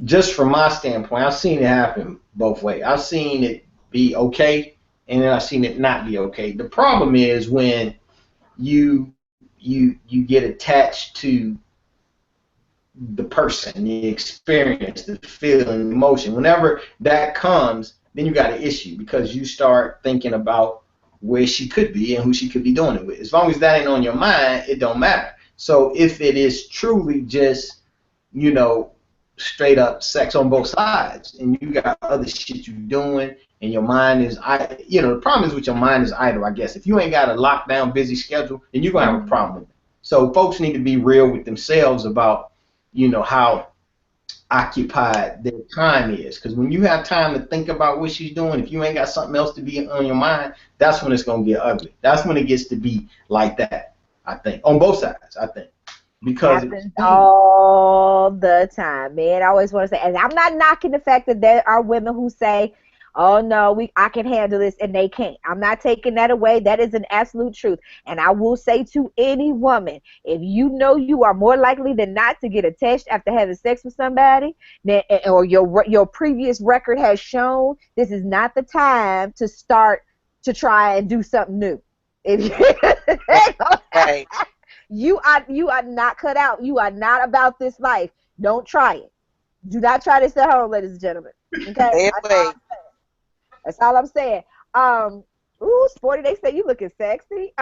just from my standpoint, I've seen it happen both ways. I've seen it be okay, and then I've seen it not be okay. The problem is when you get attached to the person, the experience, the feeling, the emotion. Whenever that comes, then you got an issue because you start thinking about where she could be and who she could be doing it with. As long as that ain't on your mind, it don't matter. So if it is truly just, straight up sex on both sides, and you got other shit you're doing, and your mind is, the problem is with your mind is idle, I guess. If you ain't got a lockdown busy schedule, then you're gonna have a problem with it. So folks need to be real with themselves about, how occupied their time is. Because when you have time to think about what she's doing, if you ain't got something else to be on your mind, that's when it's gonna get ugly. That's when it gets to be like that, I think. On both sides, I think. Because happens all the time, man. I always want to say, and I'm not knocking the fact that there are women who say, oh no, I can handle this, and they can't. I'm not taking that away. That is an absolute truth. And I will say to any woman, if you know you are more likely than not to get attached after having sex with somebody, or your previous record has shown, this is not the time to start to try and do something new. Right. You are not cut out. You are not about this life. Don't try it. Do not try this at home, ladies and gentlemen. Okay? That's all I'm saying. Ooh, Sporty, they say you looking sexy.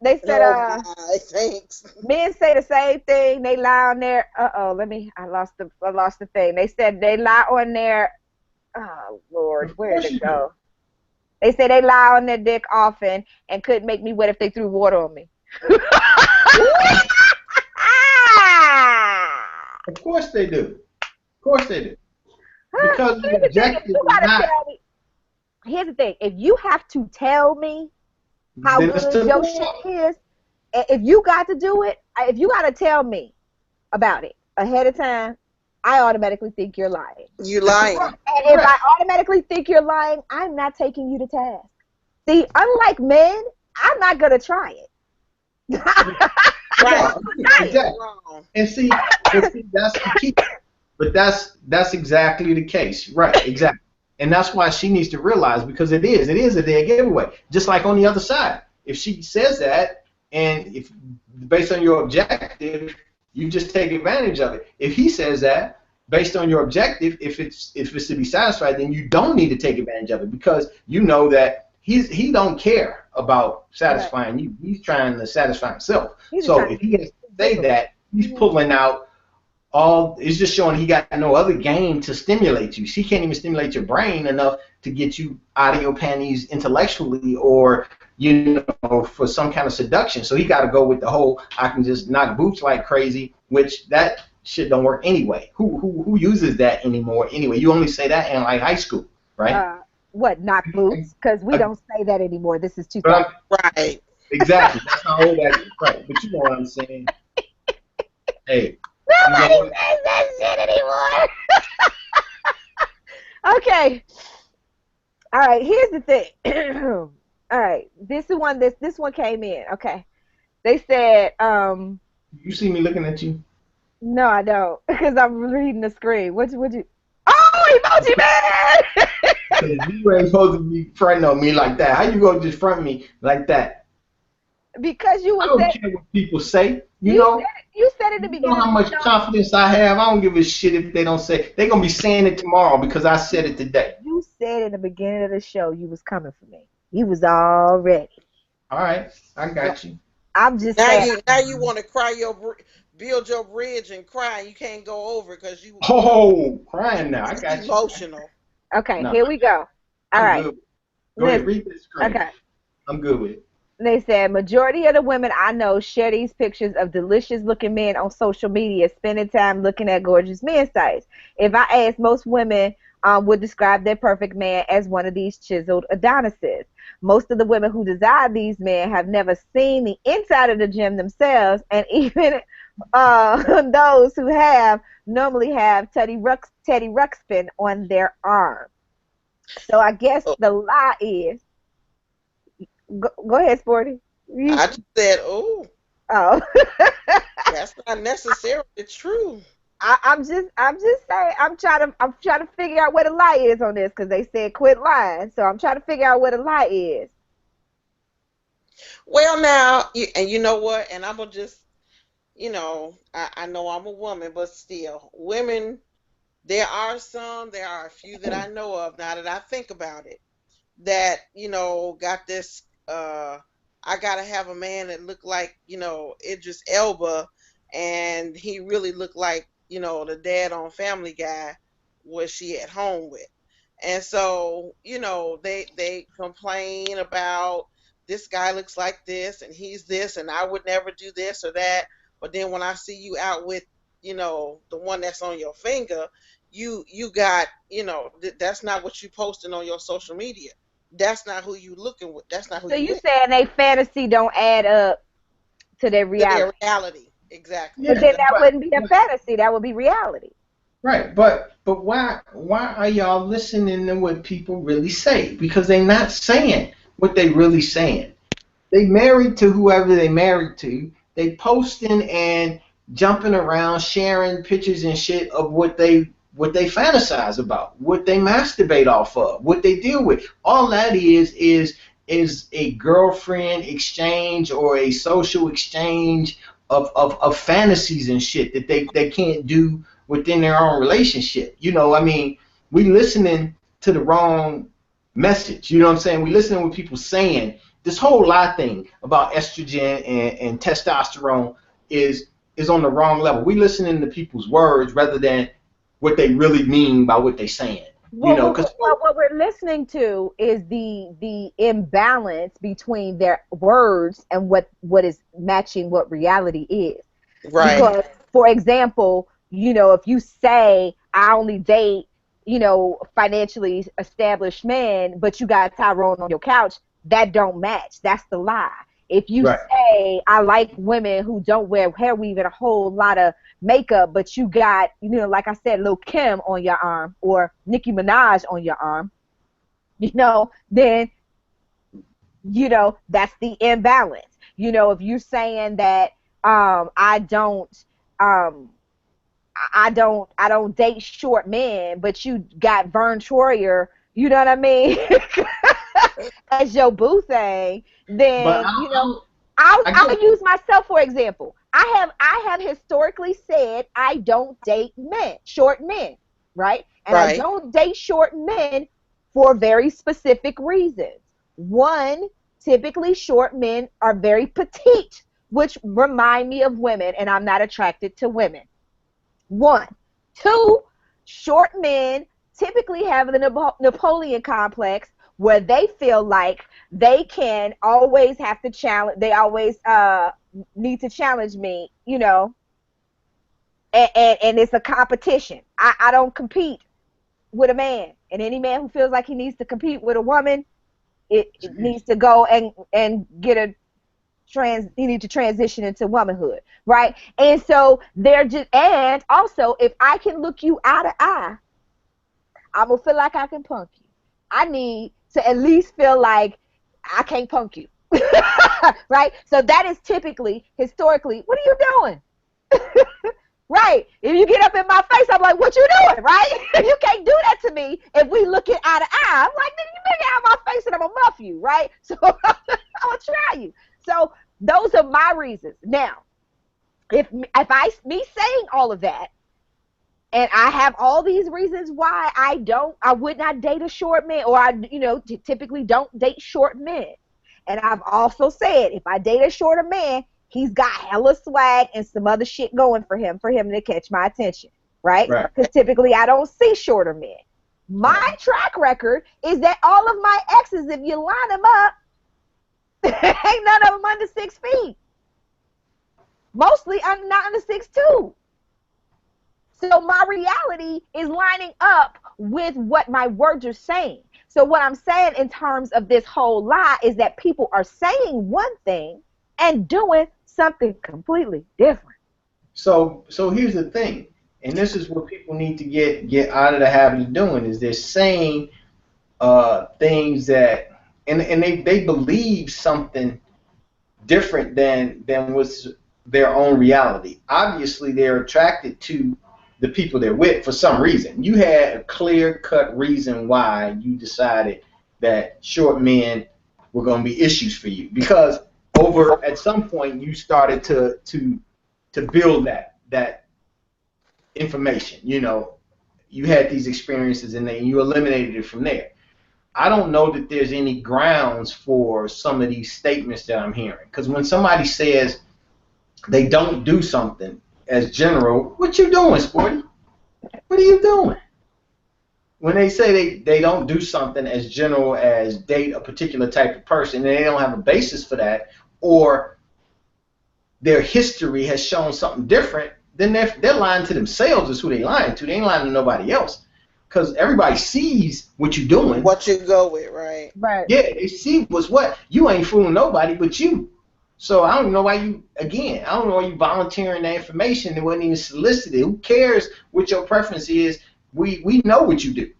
They said thanks. Men say the same thing. They lie on their I lost the thing. They said they lie on their Lord, where did it go? They say they lie on their dick often and couldn't make me wet if they threw water on me. Of course they do. Of course they do. Because the objective is not. Here's the thing. If you have to tell me how good your shit is, if you got to do it, if you got to tell me about it ahead of time, I automatically think you're lying. You're lying. And if I automatically think you're lying, I'm not taking you to task. See, unlike men, I'm not going to try it. Right. Exactly. Wrong. And see, that's the key. But that's exactly the case, right? Exactly. And that's why she needs to realize, because it is a dead giveaway. Just like on the other side, if she says that, and if based on your objective, you just take advantage of it. If he says that, based on your objective, if it's to be satisfied, then you don't need to take advantage of it, because you know that he don't care about satisfying you. He's trying to satisfy himself. So if he has to say that, he's pulling out all. It's just showing he got no other game to stimulate you. She can't even stimulate your brain enough to get you out of your panties intellectually, or for some kind of seduction. So he got to go with the whole I can just knock boots like crazy, which that shit don't work anyway. Who uses that anymore anyway? You only say that in like high school, right? What, knock boots? Because we don't say that anymore. This is 2000. Right. Exactly. That's how old that is. Right. But you know what I'm saying. Hey. Nobody says that shit anymore. Okay. All right. Here's the thing. All right. This one came in. Okay. They said. You see me looking at you? No, I don't, because I'm reading the screen. What you? Oh, emoji man! You ain't supposed to be fronting on me like that. How you gonna just front me like that? Because you I was don't care what people say. You know. You said it at the beginning. You know how much confidence I have. I don't give a shit if they don't say. They're gonna be saying it tomorrow because I said it today. You said in the beginning of the show you was coming for me. You was all ready. All right, I got you. I'm just now saying. Now you want to build your bridge and cry. You can't go over because you. Oh, crying now. I got emotional. Okay, here we go. All right. Good. Go ahead, read this screen. Okay. I'm good with it. They said, majority of the women I know share these pictures of delicious-looking men on social media, spending time looking at gorgeous men sites. If I asked, most women would describe their perfect man as one of these chiseled Adonises. Most of the women who desire these men have never seen the inside of the gym themselves, and even those who have normally have Teddy Ruxpin on their arm. So I guess the lie is. Go ahead, Sporty. I just said, oh. That's not necessarily true. I'm just saying. I'm trying to figure out where the lie is on this, because they said quit lying. So I'm trying to figure out where the lie is. Well, now, and you know what? And I'm gonna just, I know I'm a woman, but still, women. There are a few that I know of now that I think about it, that got this. I gotta have a man that looked like Idris Elba, and he really looked like the dad on Family Guy was she at home with, and so they complain about this guy looks like this and he's this and I would never do this or that, but then when I see you out with the one that's on your finger, you got that's not what you posting on your social media. That's not who you looking with. That's not who you. So you saying they fantasy don't add up to their reality? To their reality, exactly. But then that wouldn't be a fantasy. That would be reality. Right, but why are y'all listening to what people really say? Because they're not saying what they really saying. They married to whoever they married to. They posting and jumping around, sharing pictures and shit of what they fantasize about, what they masturbate off of, what they deal with. All that is a girlfriend exchange or a social exchange of fantasies and shit that they can't do within their own relationship. We listening to the wrong message. You know what I'm saying? We listening to what people saying. This whole lie thing about estrogen and testosterone is on the wrong level. We listening to people's words rather than what they really mean by what they're saying. What we're listening to is the imbalance between their words and what is matching what reality is. Right. Because, for example, if you say I only date, financially established men, but you got Tyrone on your couch, that don't match. That's the lie. If you say I like women who don't wear hair weave and a whole lot of makeup, but you got, like I said, Lil Kim on your arm or Nicki Minaj on your arm, then, that's the imbalance. If you're saying that I don't I don't date short men, but you got Vern Troyer, you know what I mean, as your boo thing, But then I'll use myself for example. I have historically said I don't date men, short men, right? And I Right. don't date short men for very specific reasons. One, typically short men are very petite, which remind me of women, and I'm not attracted to women. One. Two, short men typically have the Napoleon complex where they feel like they can always have to challenge, they always need to challenge me, and it's a competition. I don't compete with a man. And any man who feels like he needs to compete with a woman, it needs to go and get a you need to transition into womanhood, right? And so they're just, and also if I can look you eye to eye, I'm gonna feel like I can punk you. I need to at least feel like I can't punk you. Right? So that is typically, historically, what are you doing? Right? If you get up in my face, I'm like, what you doing? Right? You can't do that to me if we look at eye to eye. I'm like, nigga, you make out my face and I'm gonna muff you, right? So I'm gonna try you. So those are my reasons. Now, if me saying all of that, and I have all these reasons why I would not date a short man, or I typically don't date short men. And I've also said if I date a shorter man, he's got hella swag and some other shit going for him to catch my attention, right? Because typically I don't see shorter men. My track record is that all of my exes, if you line them up, ain't none of them under 6 feet. Mostly I'm not under 6'2". So my reality is lining up with what my words are saying. So what I'm saying in terms of this whole lie is that people are saying one thing and doing something completely different. So here's the thing, and this is what people need to get out of the habit of doing, is they're saying things that, and they believe something different than what's their own reality. Obviously, they're attracted to the people they're with for some reason. You had a clear-cut reason why you decided that short men were going to be issues for you, because at some point you started to build that information. You had these experiences and then you eliminated it from there. I don't know that there's any grounds for some of these statements that I'm hearing, because when somebody says they don't do something as general, what you doing, Sporty? What are you doing? When they say they don't do something as general as date a particular type of person, and they don't have a basis for that, or their history has shown something different, then they're lying to themselves is who they lying to. They ain't lying to nobody else, because everybody sees what you're doing. What you go with, right? Right. Yeah, they see what's what. You ain't fooling nobody but you. So I don't know why you volunteering that information that wasn't even solicited. Who cares what your preference is? We know what you do.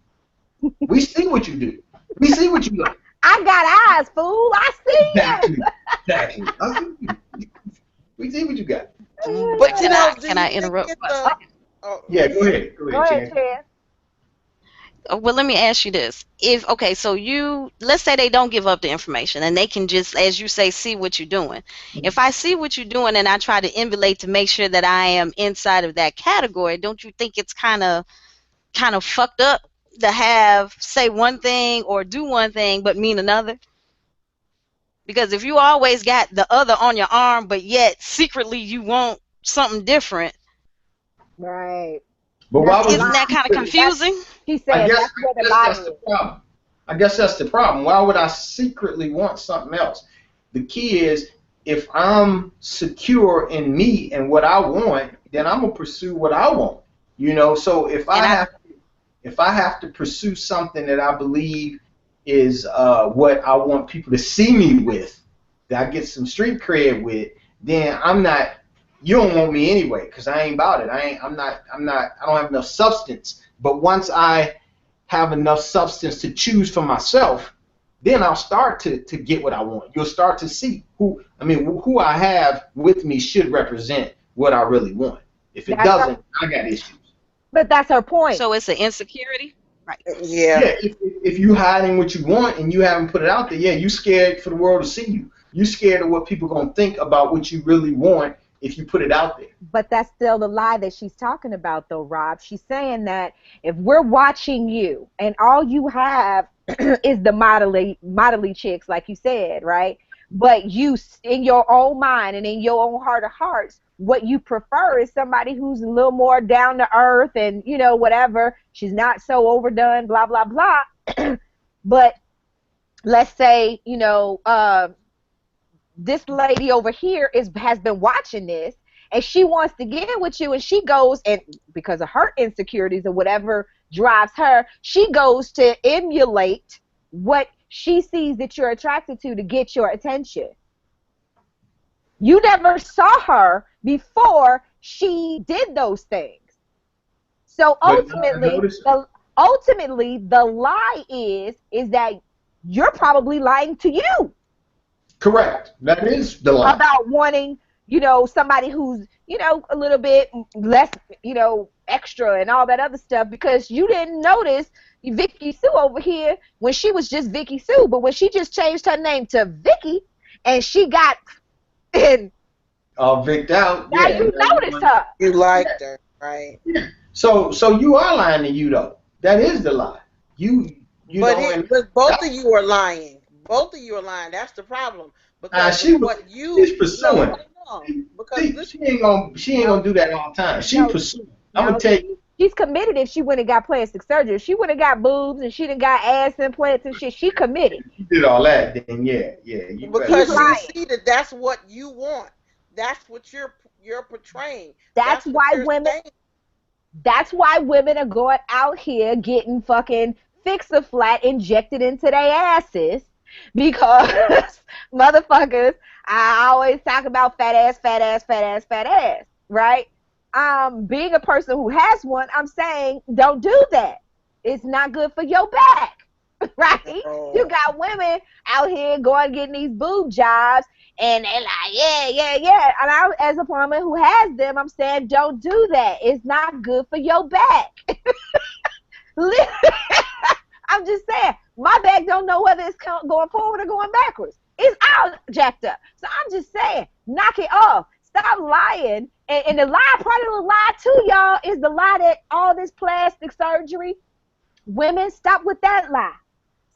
We see what you do. We see what you like. I got eyes, fool. I see you. Exactly. We see what you got. But Can I interrupt? Yeah, go ahead. Go ahead, Chad. Well, let me ask you this. So let's say they don't give up the information and they can just, as you say, see what you're doing. If I see what you're doing and I try to emulate to make sure that I am inside of that category, don't you think it's kind of fucked up to say one thing or do one thing but mean another? Because if you always got the other on your arm, but yet secretly you want something different, right? But why isn't that kind of confusing? He said that's where the lie is. The problem. I guess that's the problem. Why would I secretly want something else? The key is, if I'm secure in me and what I want, then I'm gonna pursue what I want. So if I have to pursue something that I believe is what I want people to see me with, that I get some street cred with, then I'm not. You don't want me anyway, because I ain't about it. I don't have enough substance. But once I have enough substance to choose for myself, then I'll start to get what I want. You'll start to see who I have with me should represent what I really want. If it doesn't, I got issues. But that's her point. So it's an insecurity, right? Yeah. If you hiding what you want and you haven't put it out there, you scared for the world to see you. You scared of what people gonna think about what you really want if you put it out there. But that's still the lie that she's talking about, though, Rob. She's saying that if we're watching you and all you have is the modelly chicks, like you said, right? But you, in your own mind and in your own heart of hearts, what you prefer is somebody who's a little more down to earth and, you know, whatever. She's not so overdone, blah, blah, blah. But let's say, you know, this lady over here has been watching this, and she wants to get in with you, and she goes, and because of her insecurities or whatever drives her, she goes to emulate what she sees that you're attracted to get your attention. You never saw her before she did those things. So ultimately, the lie is that you're probably lying to you. Correct. That is the lie. About wanting, you know, somebody who's, you know, a little bit less, you know, extra and all that other stuff, because you didn't notice Vicky Sue over here when she was just Vicky Sue, but when she just changed her name to Vicky and she got in, Vicked out. now you noticed her. You liked her, right? Yeah. So you are lying to you though. That is the lie. But both of you are lying. Both of you are lying. That's the problem. Because she's pursuing. Because she ain't gonna do that all the time. She's pursuing. I'm gonna tell you. She's committed if she went and got plastic surgery. If she went and got boobs and she done got ass implants and shit, she committed. She did all that, then yeah. Because you see that's what you want. That's what you're portraying. That's why women are going out here getting fucking Fix-A-Flat injected into their asses, because motherfuckers, I always talk about fat ass, right? Being a person who has one, I'm saying don't do that. It's not good for your back, right? Oh. You got women out here going getting these boob jobs, and they're like, yeah. And I, as a woman who has them, I'm saying don't do that. It's not good for your back. I'm just saying, my back don't know whether it's going forward or going backwards. It's all jacked up. So I'm just saying, knock it off. Stop lying. And the lie, part of the lie too, y'all, is the lie that all this plastic surgery, women, stop with that lie.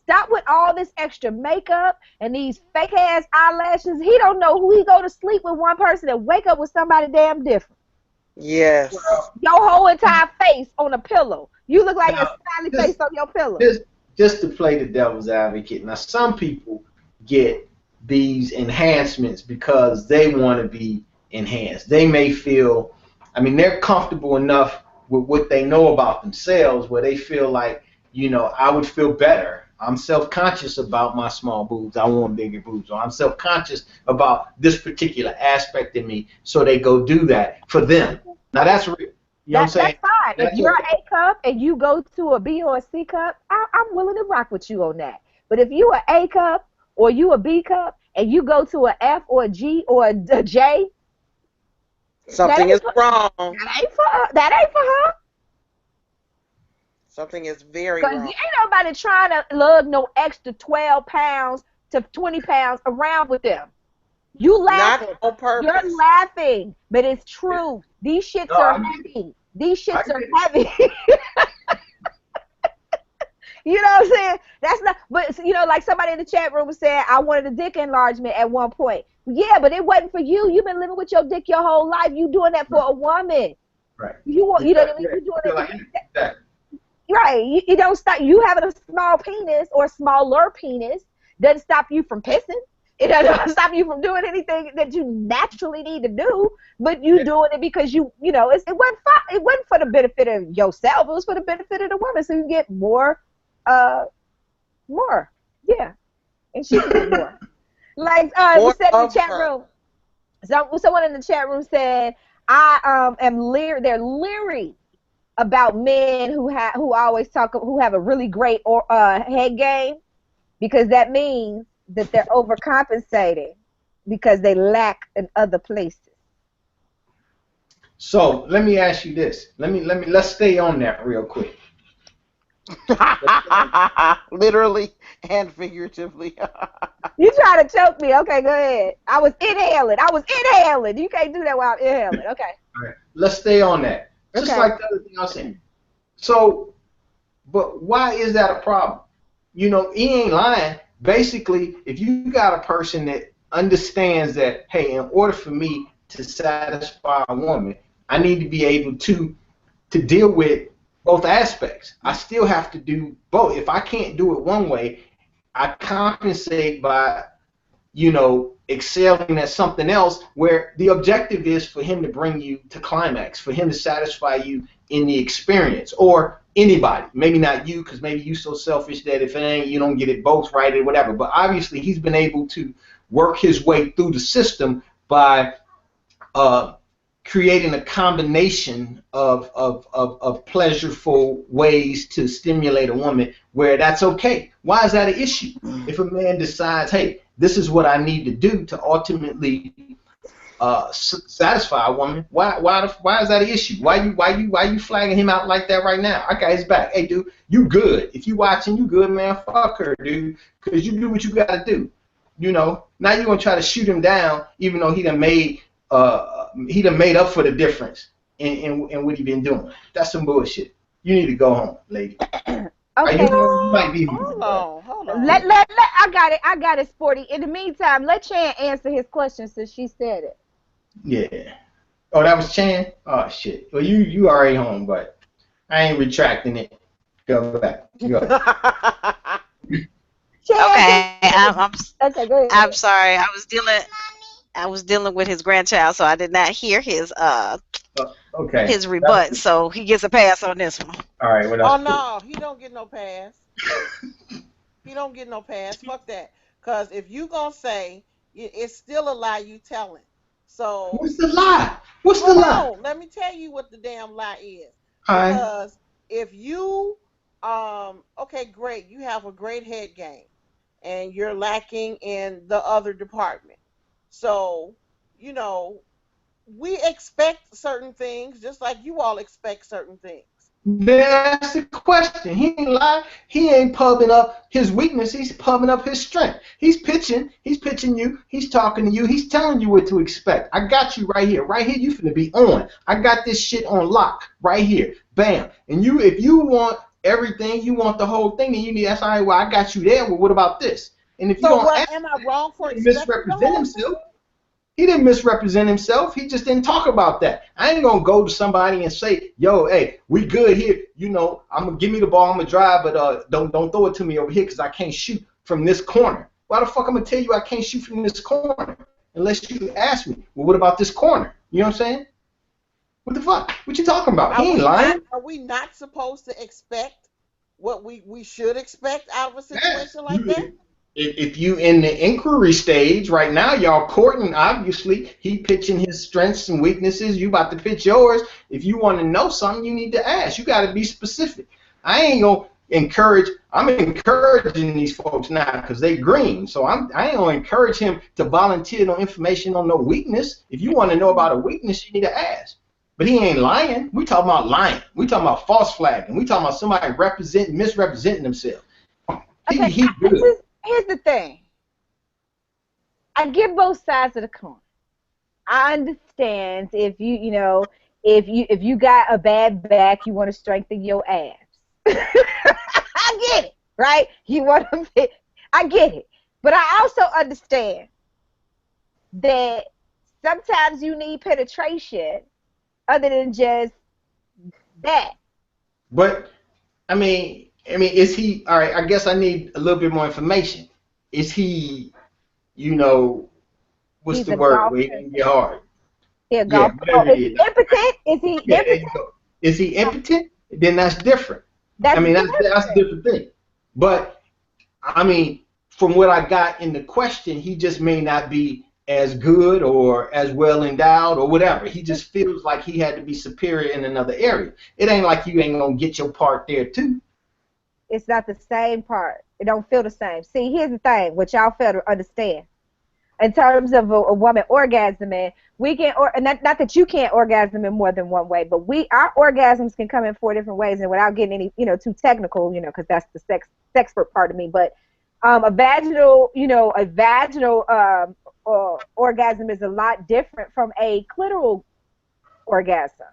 Stop with all this extra makeup and these fake ass eyelashes. He don't know who he go to sleep with one person and wake up with somebody damn different. Yes. Your whole entire face on a pillow. You look like a smiley face on your pillow. Just to play the devil's advocate. Now, some people get these enhancements because they want to be enhanced. They may feel, they're comfortable enough with what they know about themselves where they feel like, I would feel better. I'm self-conscious about my small boobs. I want bigger boobs. Or I'm self-conscious about this particular aspect in me, so they go do that for them. Now, that's real. You know what I'm saying? That's fine. If you're an A cup and you go to a B or a C cup, I'm willing to rock with you on that. But if you an A cup or you a B cup and you go to a F or a G or a J, something is wrong. That ain't for her. Something is very wrong. Because ain't nobody trying to lug no extra 12 pounds to 20 pounds around with them. You laughing. Not on purpose. You're laughing, but it's true. These shits are heavy. These shits are heavy. You know what I'm saying? That's not, but like somebody in the chat room was saying, I wanted a dick enlargement at one point. Yeah, but it wasn't for you. You've been living with your dick your whole life. You doing that for a woman. Right. You know what I mean? You doing that. Right. You don't stop. You having a small penis or smaller penis doesn't stop you from pissing. It doesn't stop you from doing anything that you naturally need to do, but you doing it because it wasn't for the benefit of yourself. It was for the benefit of the woman, so you get more. Yeah. And she can get more. Like you said in the chat room. Someone in the chat room said, I they're leery about men who always talk, who have a really great head game. because that means that they're overcompensating because they lack in other places. So let me ask you this. Let's stay on that real quick. Literally and figuratively. You try to choke me. Okay, go ahead. I was inhaling. You can't do that while I'm inhaling. Okay. All right. Let's stay on that. Just like the other thing I was saying. So, but why is that a problem? You know, he ain't lying. Basically, if you got a person that understands that, hey, in order for me to satisfy a woman, I need to be able to deal with both aspects. I still have to do both. If I can't do it one way, I compensate by, you know, excelling at something else where the objective is for him to bring you to climax, for him to satisfy you in the experience, or anybody. Maybe not you, because maybe you so selfish that if it ain't, you don't get it both right or whatever. But obviously he's been able to work his way through the system by creating a combination of pleasureful ways to stimulate a woman where that's okay. Why is that an issue? If a man decides, hey, this is what I need to do to ultimately satisfy a woman, why is that an issue? Why you flagging him out like that right now? I got his back. Hey, dude, you good. If you watching, you good, man. Fuck her, dude, because you do what you got to do. You know, now you're going to try to shoot him down even though he done made up for the difference in what he been doing. That's some bullshit. You need to go home, lady. Okay. You might be. Hold on. I got it, Sporty. In the meantime, let Chan answer his question since she said it. Yeah. Oh, that was Chan? Oh, shit. Well, you already home, but I ain't retracting it. Go back. Go. Okay, Okay, go ahead. I'm sorry. I was dealing with his grandchild, so I did not hear his Okay. his rebut. So he gets a pass on this one. All right. Well, Oh cool. no, he don't get no pass. He don't get no pass. Fuck that. Cause if you gonna say it's still a lie, you telling. So What's the lie? What's the lie? on, let me tell you what the damn lie is. All right. Because if you okay, great, you have a great head game, and you're lacking in the other department. So, you know, we expect certain things just like you all expect certain things. That's the question. He ain't lying. He ain't pubbing up his weakness. He's pubbing up his strength. He's pitching you. He's talking to you. He's telling you what to expect. I got you right here. Right here, you finna be on. I got this shit on lock right here. Bam. And you, if you want everything, you want the whole thing, then you need, that's all right, well, I got you there. Well, what about this? And if you So don't am I wrong for misrepresent himself? He didn't misrepresent himself. He just didn't talk about that. I ain't gonna go to somebody and say, "Yo, hey, we good here. You know, I'm gonna give me the ball. I'm gonna drive, but don't throw it to me over here because I can't shoot from this corner." Why the fuck I'm gonna tell you I can't shoot from this corner unless you ask me? Well, what about this corner? You know what I'm saying? What the fuck? What you talking about? He ain't lying. Are we not supposed to expect what we should expect out of a situation like that? If you in the inquiry stage right now, y'all courting, obviously, he pitching his strengths and weaknesses, you about to pitch yours. If you want to know something, you need to ask. You got to be specific. I ain't going to encourage, I'm encouraging these folks now because they green. So I ain't going to encourage him to volunteer no information on no weakness. If you want to know about a weakness, you need to ask. But he ain't lying. We talking about lying. We talking about false flagging. We talking about somebody misrepresenting themselves. Okay, He good. Here's the thing. I get both sides of the coin. I understand if if you got a bad back, you want to strengthen your abs. I get it, right? You want to fit. I get it. But I also understand that sometimes you need penetration other than just that. But I mean, is he, all right, I guess I need a little bit more information. Is he, what's He's the a word? golfer. Where he can get hard. Yeah, Yeah, golfer. Is he impotent? Is he impotent? Is he impotent? Then that's different. That's a different thing. But, I mean, from what I got in the question, he just may not be as good or as well endowed or whatever. He just feels like he had to be superior in another area. It ain't like you ain't going to get your part there, too. It's not the same part. It don't feel the same. See, here's the thing, what y'all fail to understand. In terms of a woman orgasming, we can, not that you can't orgasm in more than one way, but our orgasms can come in 4 different ways, and without getting any, too technical, because that's the sexpert part of me, but a vaginal orgasm is a lot different from a clitoral orgasm.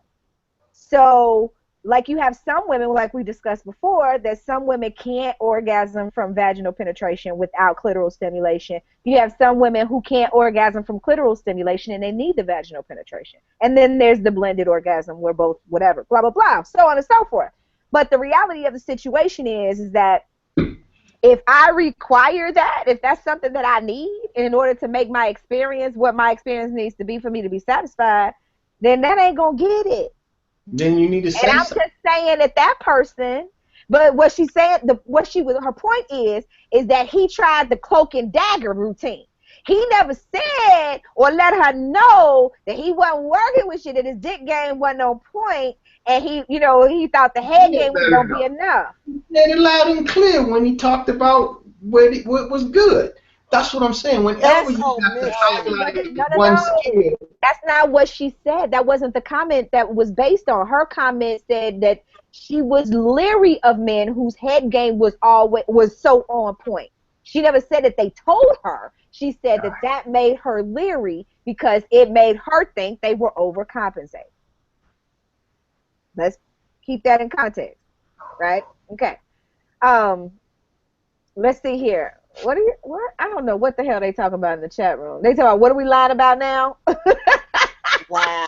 So, like you have some women, like we discussed before, that some women can't orgasm from vaginal penetration without clitoral stimulation. You have some women who can't orgasm from clitoral stimulation and they need the vaginal penetration. And then there's the blended orgasm where both whatever, blah, blah, blah, so on and so forth. But the reality of the situation is that if I require that, if that's something that I need in order to make my experience what my experience needs to be for me to be satisfied, then that ain't going to get it. Then you need to say and I'm something. just saying that person, but what she's saying, her point is that he tried the cloak and dagger routine. He never said or let her know that he wasn't working with shit, that his dick game wasn't on point, and he thought the head game was gonna be enough. He said it loud and clear when he talked about what was good. That's what I'm saying. Whenever you have to highlight one skill. That's not what she said. That wasn't the comment that was based on. Her comment said that she was leery of men whose head game was so on point. She never said that they told her. She said that made her leery because it made her think they were overcompensating. Let's keep that in context, right? Okay. Let's see here. What? I don't know what the hell they talk about in the chat room. They talk about, what are we lying about now? Wow.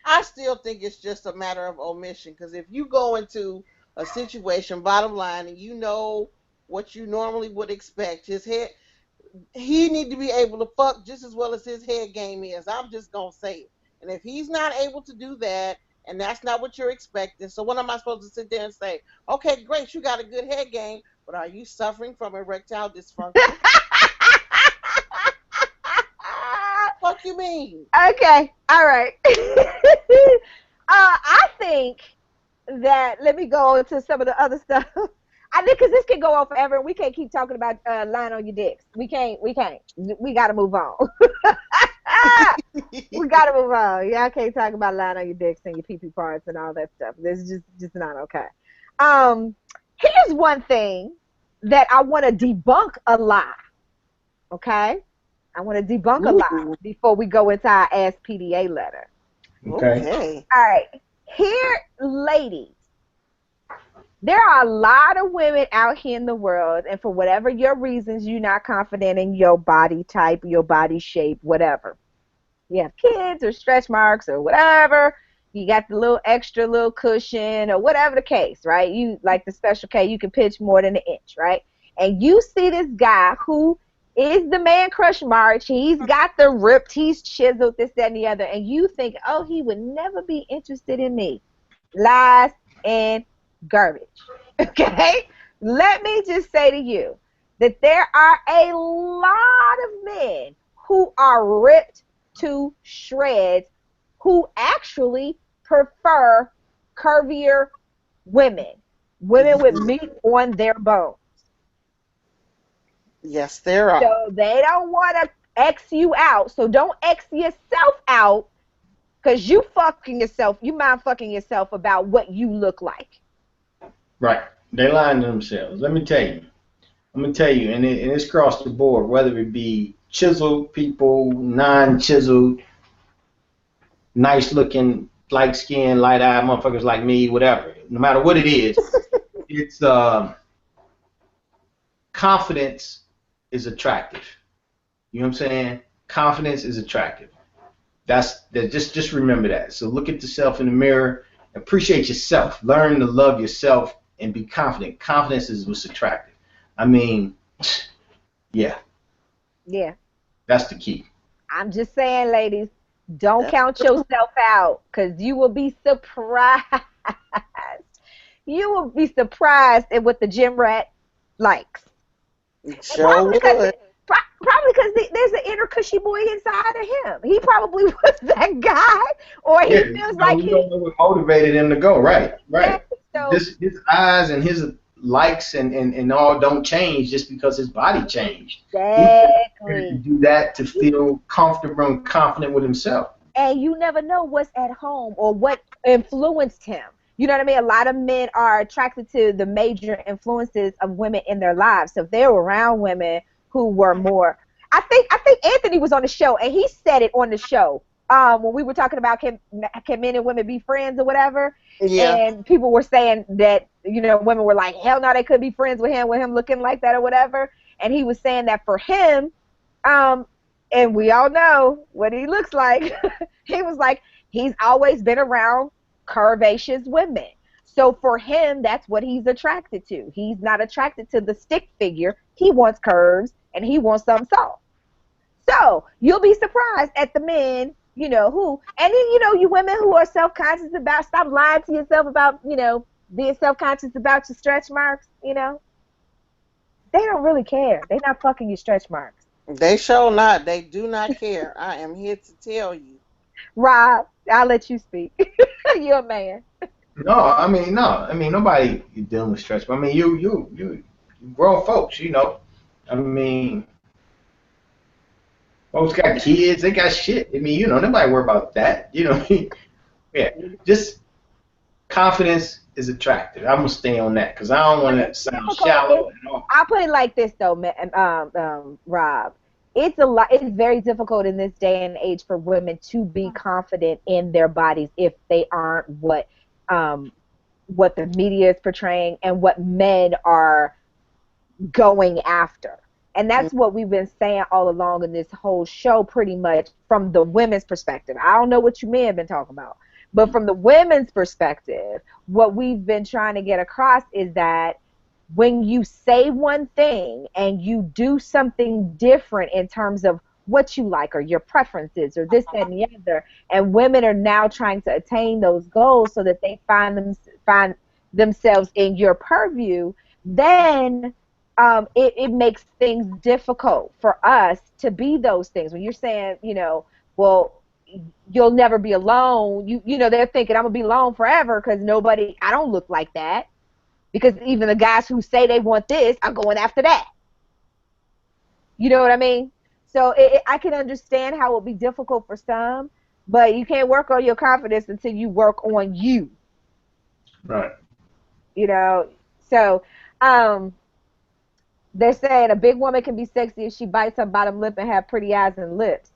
I still think it's just a matter of omission, because if you go into a situation, bottom line, and you know what you normally would expect, he need to be able to fuck just as well as his head game is. I'm just going to say it. And if he's not able to do that, and that's not what you're expecting, so what am I supposed to sit there and say? Okay, great, you got a good head game, but are you suffering from erectile dysfunction? What you mean? Okay, all right. I think that, let me go into some of the other stuff. I think because this can go on forever, and we can't keep talking about lying on your dicks. We can't. We got to move on. We got to move on. Y'all can't talk about lying on your dicks and your pee-pee parts and all that stuff. This is just not okay. Here's one thing that I want to debunk a lie. Okay? I want to debunk a lie before we go into our Ask PDA letter. Okay. All right. Here, ladies, there are a lot of women out here in the world, and for whatever your reasons, you're not confident in your body type, your body shape, whatever. You have kids or stretch marks or whatever. You got the little extra little cushion or whatever the case, right? You like the special K, you can pitch more than an inch, right? And you see this guy who is the man crush March. He's got the ripped, he's chiseled, this, that, and the other. And you think, oh, he would never be interested in me. Lies and garbage. Okay? Let me just say to you that there are a lot of men who are ripped to shreds who actually prefer curvier women with meat on their bones. Yes, there are. So they don't want to X you out. So don't X yourself out, because you mind fucking yourself about what you look like. Right. They lying to themselves. Let me tell you. I'm going to tell you, and it's across the board, whether it be chiseled people, non-chiseled, nice-looking, light-skinned, light-eyed motherfuckers like me, whatever. No matter what it is, it's confidence is attractive. You know what I'm saying? Confidence is attractive. Just remember that. So look at yourself in the mirror, appreciate yourself, learn to love yourself, and be confident. Confidence is what's attractive. I mean, yeah. Yeah. That's the key. I'm just saying, ladies, don't count yourself out, because you will be surprised. You will be surprised at what the gym rat likes. Sure would. Probably because there's an inner cushy boy inside of him. He probably was that guy, or he feels like you don't know what motivated him to go. Right. Yeah, so, His eyes and his likes and all don't change just because his body changed. Exactly. He to do that to feel comfortable and confident with himself. And you never know what's at home or what influenced him. You know what I mean? A lot of men are attracted to the major influences of women in their lives. So if they're around women who were more, I think Anthony was on the show and he said it on the show. When we were talking about can men and women be friends or whatever, Yeah. and people were saying that, you know, women were like, hell no, they could be friends with him looking like that or whatever. And he was saying that for him, and we all know what he looks like. He was like, he's always been around curvaceous women. So for him, that's what he's attracted to. He's not attracted to the stick figure. He wants curves and he wants some soft. So you'll be surprised at the men, you know, who, and then, you know, you women who are self-conscious about, stop lying to yourself about, you know, being self-conscious about your stretch marks, you know. They don't really care. They're not fucking your stretch marks. They show not. They do not care. I am here to tell you. Rob, I'll let you speak. You're a man. No, nobody you dealing with stretch. I mean, you grown folks, you know. I mean, folks got kids, they got shit. I mean, you know, nobody worry about that. You know, yeah. Just confidence is attractive. I'm gonna stay on that because I don't want to sound shallow. I'll put it like this though, Rob. It's very difficult in this day and age for women to be confident in their bodies if they aren't what the media is portraying and what men are going after. And that's what we've been saying all along in this whole show, pretty much from the women's perspective. I don't know what you men have been talking about, but from the women's perspective, what we've been trying to get across is that when you say one thing and you do something different in terms of what you like or your preferences or this, that, and the other, and women are now trying to attain those goals so that they find themselves in your purview, then it makes things difficult for us to be those things. When you're saying, you know, well, you'll never be alone, you know, they're thinking I'm going to be alone forever because I don't look like that. Because even the guys who say they want this are going after that. You know what I mean? So I can understand how it would be difficult for some, but you can't work on your confidence until you work on you. Right. You know, so they're saying a big woman can be sexy if she bites her bottom lip and have pretty eyes and lips.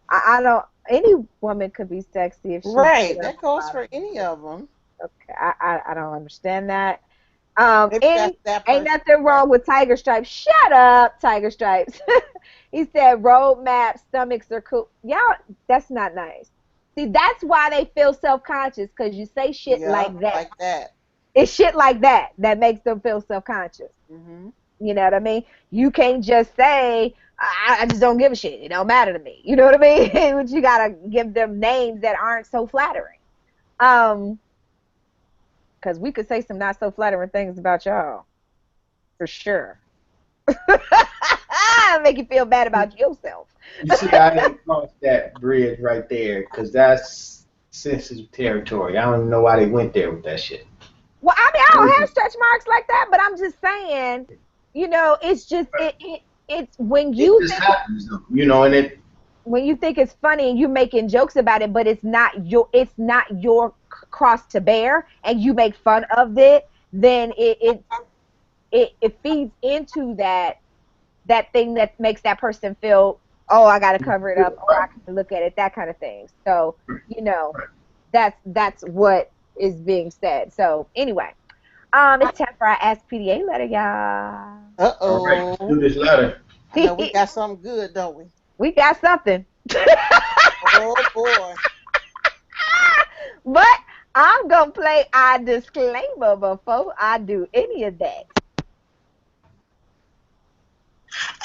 I don't. Any woman could be sexy if she. Right. That goes for any of them. Okay, I don't understand that. Ain't nothing wrong with Tiger Stripes. Shut up, Tiger Stripes. He said roadmap stomachs are cool. Y'all, that's not nice. See, that's why they feel self-conscious, because you say shit like that. Like that. It's shit like that that makes them feel self-conscious. Mm-hmm. You know what I mean? You can't just say, I just don't give a shit. It don't matter to me. You know what I mean? But you got to give them names that aren't so flattering. Because we could say some not so flattering things about y'all. For sure. Make you feel bad about yourself. You see, I didn't cross that bridge right there because that's sensitive territory. I don't even know why they went there with that shit. Well, I mean, I don't have stretch marks like that, but I'm just saying, you know, it's just, it's when you it just happens, though, you know, and it. When you think it's funny and you're making jokes about it, but it's not your cross to bear, and you make fun of it, then it feeds into that thing that makes that person feel, oh, I got to cover it up, or I can look at it, that kind of thing. So, you know, that's what is being said. So anyway, it's time for our Ask PDA letter, y'all. Uh-oh. All right, do this letter. I know we got something good, don't we? We got something. Oh, boy. But I'm going to play our disclaimer before I do any of that.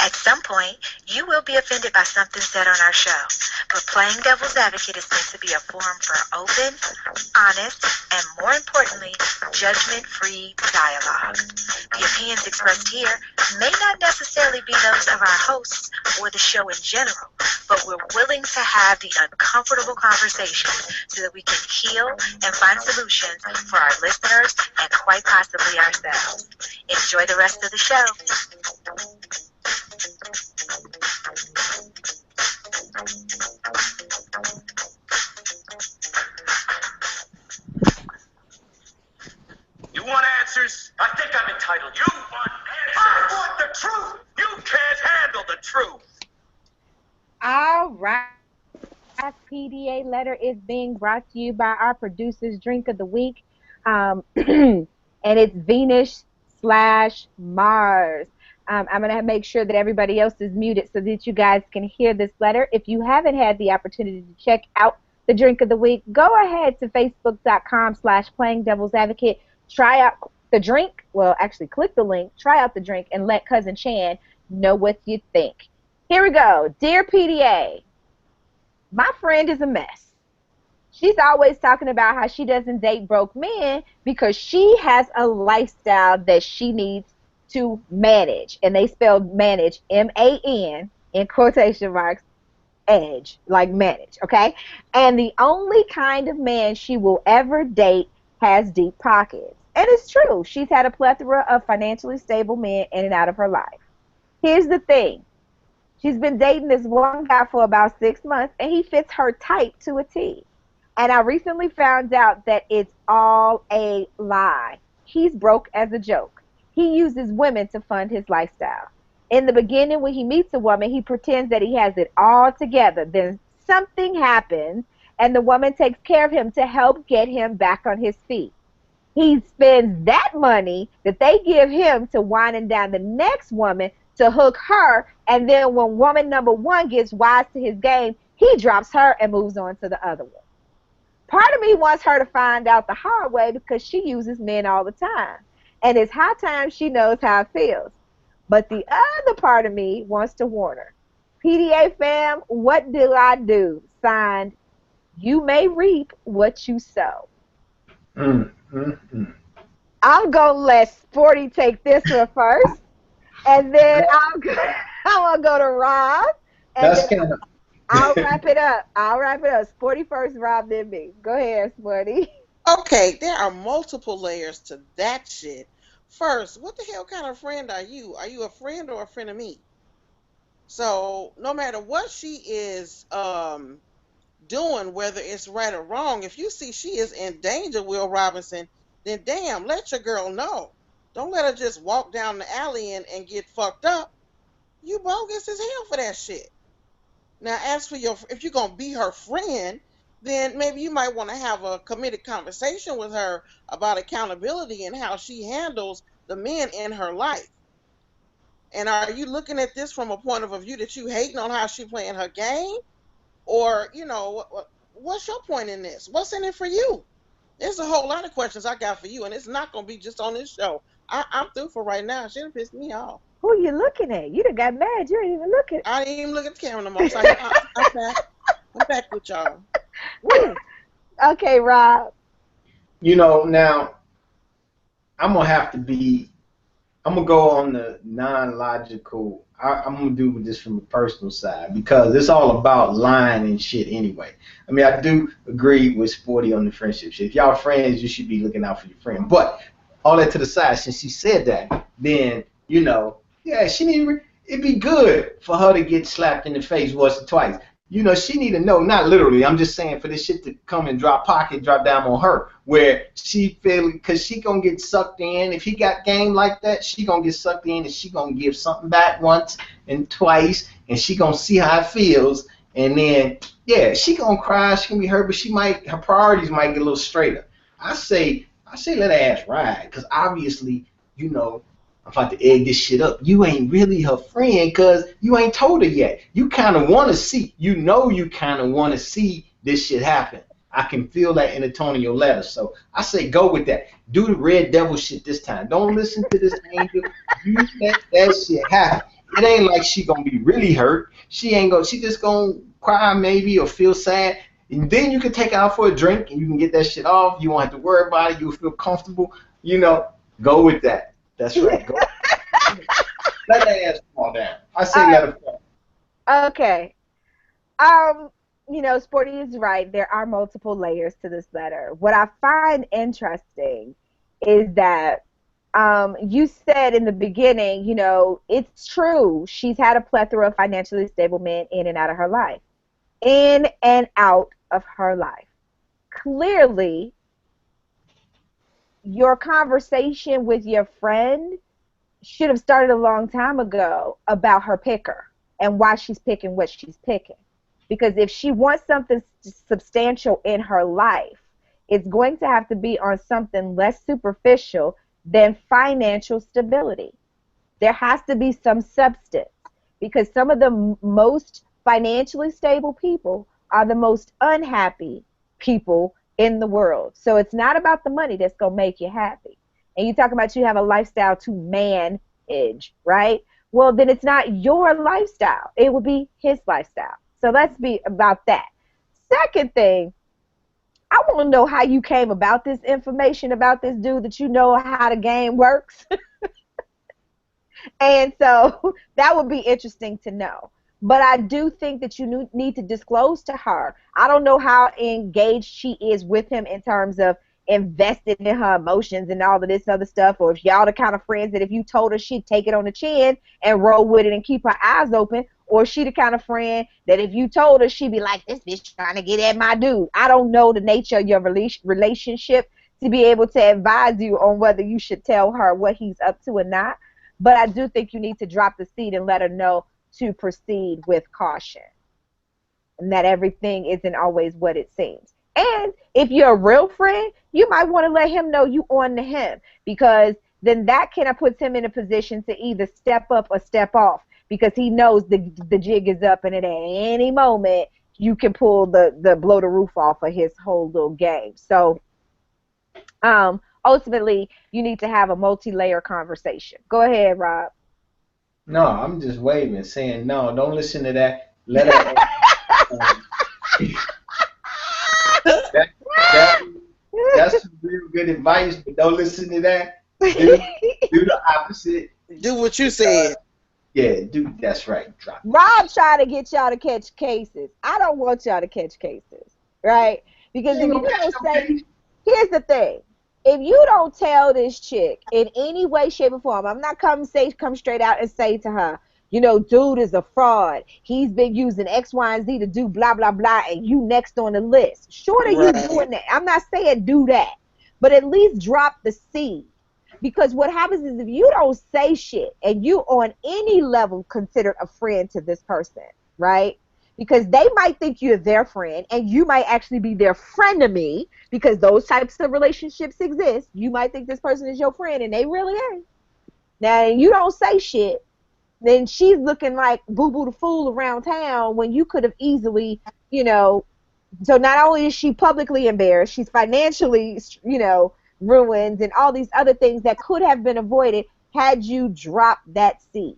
At some point, you will be offended by something said on our show. But playing devil's advocate is meant to be a forum for open, honest, and more importantly, judgment-free dialogue. The opinions expressed here may not necessarily be those of our hosts or the show in general, but we're willing to have the uncomfortable conversations so that we can heal and find solutions for our listeners and quite possibly ourselves. Enjoy the rest of the show. You want answers? I think I'm entitled. You want answers? I want the truth. You can't handle the truth. All right. Last PDA letter is being brought to you by our producer's drink of the week. And it's Venus/Mars. I'm going to make sure that everybody else is muted so that you guys can hear this letter. If you haven't had the opportunity to check out the drink of the week, go ahead to facebook.com/playingdevilsadvocate. Try out the drink. Well, actually, click the link, try out the drink, and let Cousin Chan know what you think. Here we go. Dear PDA, my friend is a mess. She's always talking about how she doesn't date broke men because she has a lifestyle that she needs to manage. And they spelled manage, M-A-N, in quotation marks, edge, like manage, okay? And the only kind of man she will ever date has deep pockets. And it's true. She's had a plethora of financially stable men in and out of her life. Here's the thing. She's been dating this one guy for about 6 months, and he fits her type to a T. And I recently found out that it's all a lie. He's broke as a joke. He uses women to fund his lifestyle. In the beginning, when he meets a woman, he pretends that he has it all together. Then something happens, and the woman takes care of him to help get him back on his feet. He spends that money that they give him to winding down the next woman to hook her, and then when woman number one gets wise to his game, he drops her and moves on to the other one. Part of me wants her to find out the hard way because she uses men all the time, and it's high time she knows how it feels. But the other part of me wants to warn her. PDA fam, what do I do? Signed, you may reap what you sow. I'm going to let Sporty take this one first. And then I'm going to go to Rob. And That's kind of... I'll wrap it up. Sporty first, Rob, then me. Go ahead, Sporty. Okay, there are multiple layers to that shit. First, what the hell kind of friend are you? Are you a friend or a frenemy? So no matter what she is doing, whether it's right or wrong, if you see she is in danger, Will Robinson, then damn, let your girl know. Don't let her just walk down the alley and get fucked up. You bogus as hell for that shit. Now, as for if you're going to be her friend, then maybe you might want to have a committed conversation with her about accountability and how she handles the men in her life. And are you looking at this from a point of view that you hating on how she playing her game? Or, you know, what's your point in this? What's in it for you? There's a whole lot of questions I got for you, and it's not going to be just on this show. I'm through for right now. She done pissed me off. Who you looking at? You done got mad. You ain't even looking. I didn't even look at the camera no more. So I'm back with y'all. Okay, Rob. You know, now, I'm going to go on the non-logical. I'm going to do this from a personal side because it's all about lying and shit anyway. I mean, I do agree with Sporty on the friendship shit. If y'all friends, you should be looking out for your friend. But all that to the side, since she said that, then, you know, yeah, it'd be good for her to get slapped in the face once or twice. You know, she need to know, not literally, I'm just saying for this shit to come and drop down on her, where she feel, because she going to get sucked in. If he got game like that, she going to get sucked in and she going to give something back once and twice, and she going to see how it feels, and then, yeah, she going to cry, she going to be hurt, but her priorities might get a little straighter. I say let her ass ride, because obviously, you know, I'm about to egg this shit up. You ain't really her friend because you ain't told her yet. You kind of want to see. You know you kind of want to see this shit happen. I can feel that in the tone of your letter. So I say go with that. Do the red devil shit this time. Don't listen to this angel. You let that shit happen. It ain't like she going to be really hurt. She just going to cry maybe or feel sad, and then you can take it out for a drink and you can get that shit off. You won't have to worry about it. You'll feel comfortable. You know, go with that. That's right. Go. Let that ass fall down. I say let it fall. Okay. You know, Sporty is right. There are multiple layers to this letter. What I find interesting is that you said in the beginning, you know, it's true. She's had a plethora of financially stable men in and out of her life. In and out of her life. Clearly, your conversation with your friend should have started a long time ago about her picker and why she's picking what she's picking. Because if she wants something substantial in her life, it's going to have to be on something less superficial than financial stability. There has to be some substance, because some of the most financially stable people are the most unhappy people in the world. So it's not about the money that's going to make you happy. And you talk about you have a lifestyle to manage, right? Well, then it's not your lifestyle. It will be his lifestyle. So let's be about that. Second thing, I want to know how you came about this information about this dude, that you know how the game works. And so that would be interesting to know. But I do think that you need to disclose to her. I don't know how engaged she is with him in terms of invested in her emotions and all of this other stuff, or if y'all the kind of friends that if you told her, she'd take it on the chin and roll with it and keep her eyes open, or she the kind of friend that if you told her, she'd be like, this bitch trying to get at my dude. I don't know the nature of your relationship to be able to advise you on whether you should tell her what he's up to or not. But I do think you need to drop the seed and let her know to proceed with caution, and that everything isn't always what it seems. And if you're a real friend, you might want to let him know you on to him, because then that kind of puts him in a position to either step up or step off, because he knows the jig is up, and at any moment you can pull the blow the roof off of his whole little game. So ultimately, you need to have a multi-layer conversation. Go ahead, Rob. No, I'm just waving, saying no. Don't listen to that. Let her. That's some real good advice, but don't listen to that. Do the opposite. Do what you said. Yeah, that's right. Drop it. Rob trying to get y'all to catch cases. I don't want y'all to catch cases, right? Because if you don't say, here's the thing. If you don't tell this chick in any way, shape, or form, I'm not come straight out and say to her, you know, dude is a fraud. He's been using X, Y, and Z to do blah, blah, blah, and you next on the list. Short of you doing that. I'm not saying do that, but at least drop the seed. Because what happens is if you don't say shit and you on any level considered a friend to this person, right? Because they might think you're their friend and you might actually be their frenemy, because those types of relationships exist. You might think this person is your friend and they really ain't. Now, you don't say shit, then she's looking like boo-boo the fool around town when you could have easily, you know, so not only is she publicly embarrassed, she's financially, you know, ruined and all these other things that could have been avoided had you dropped that seed.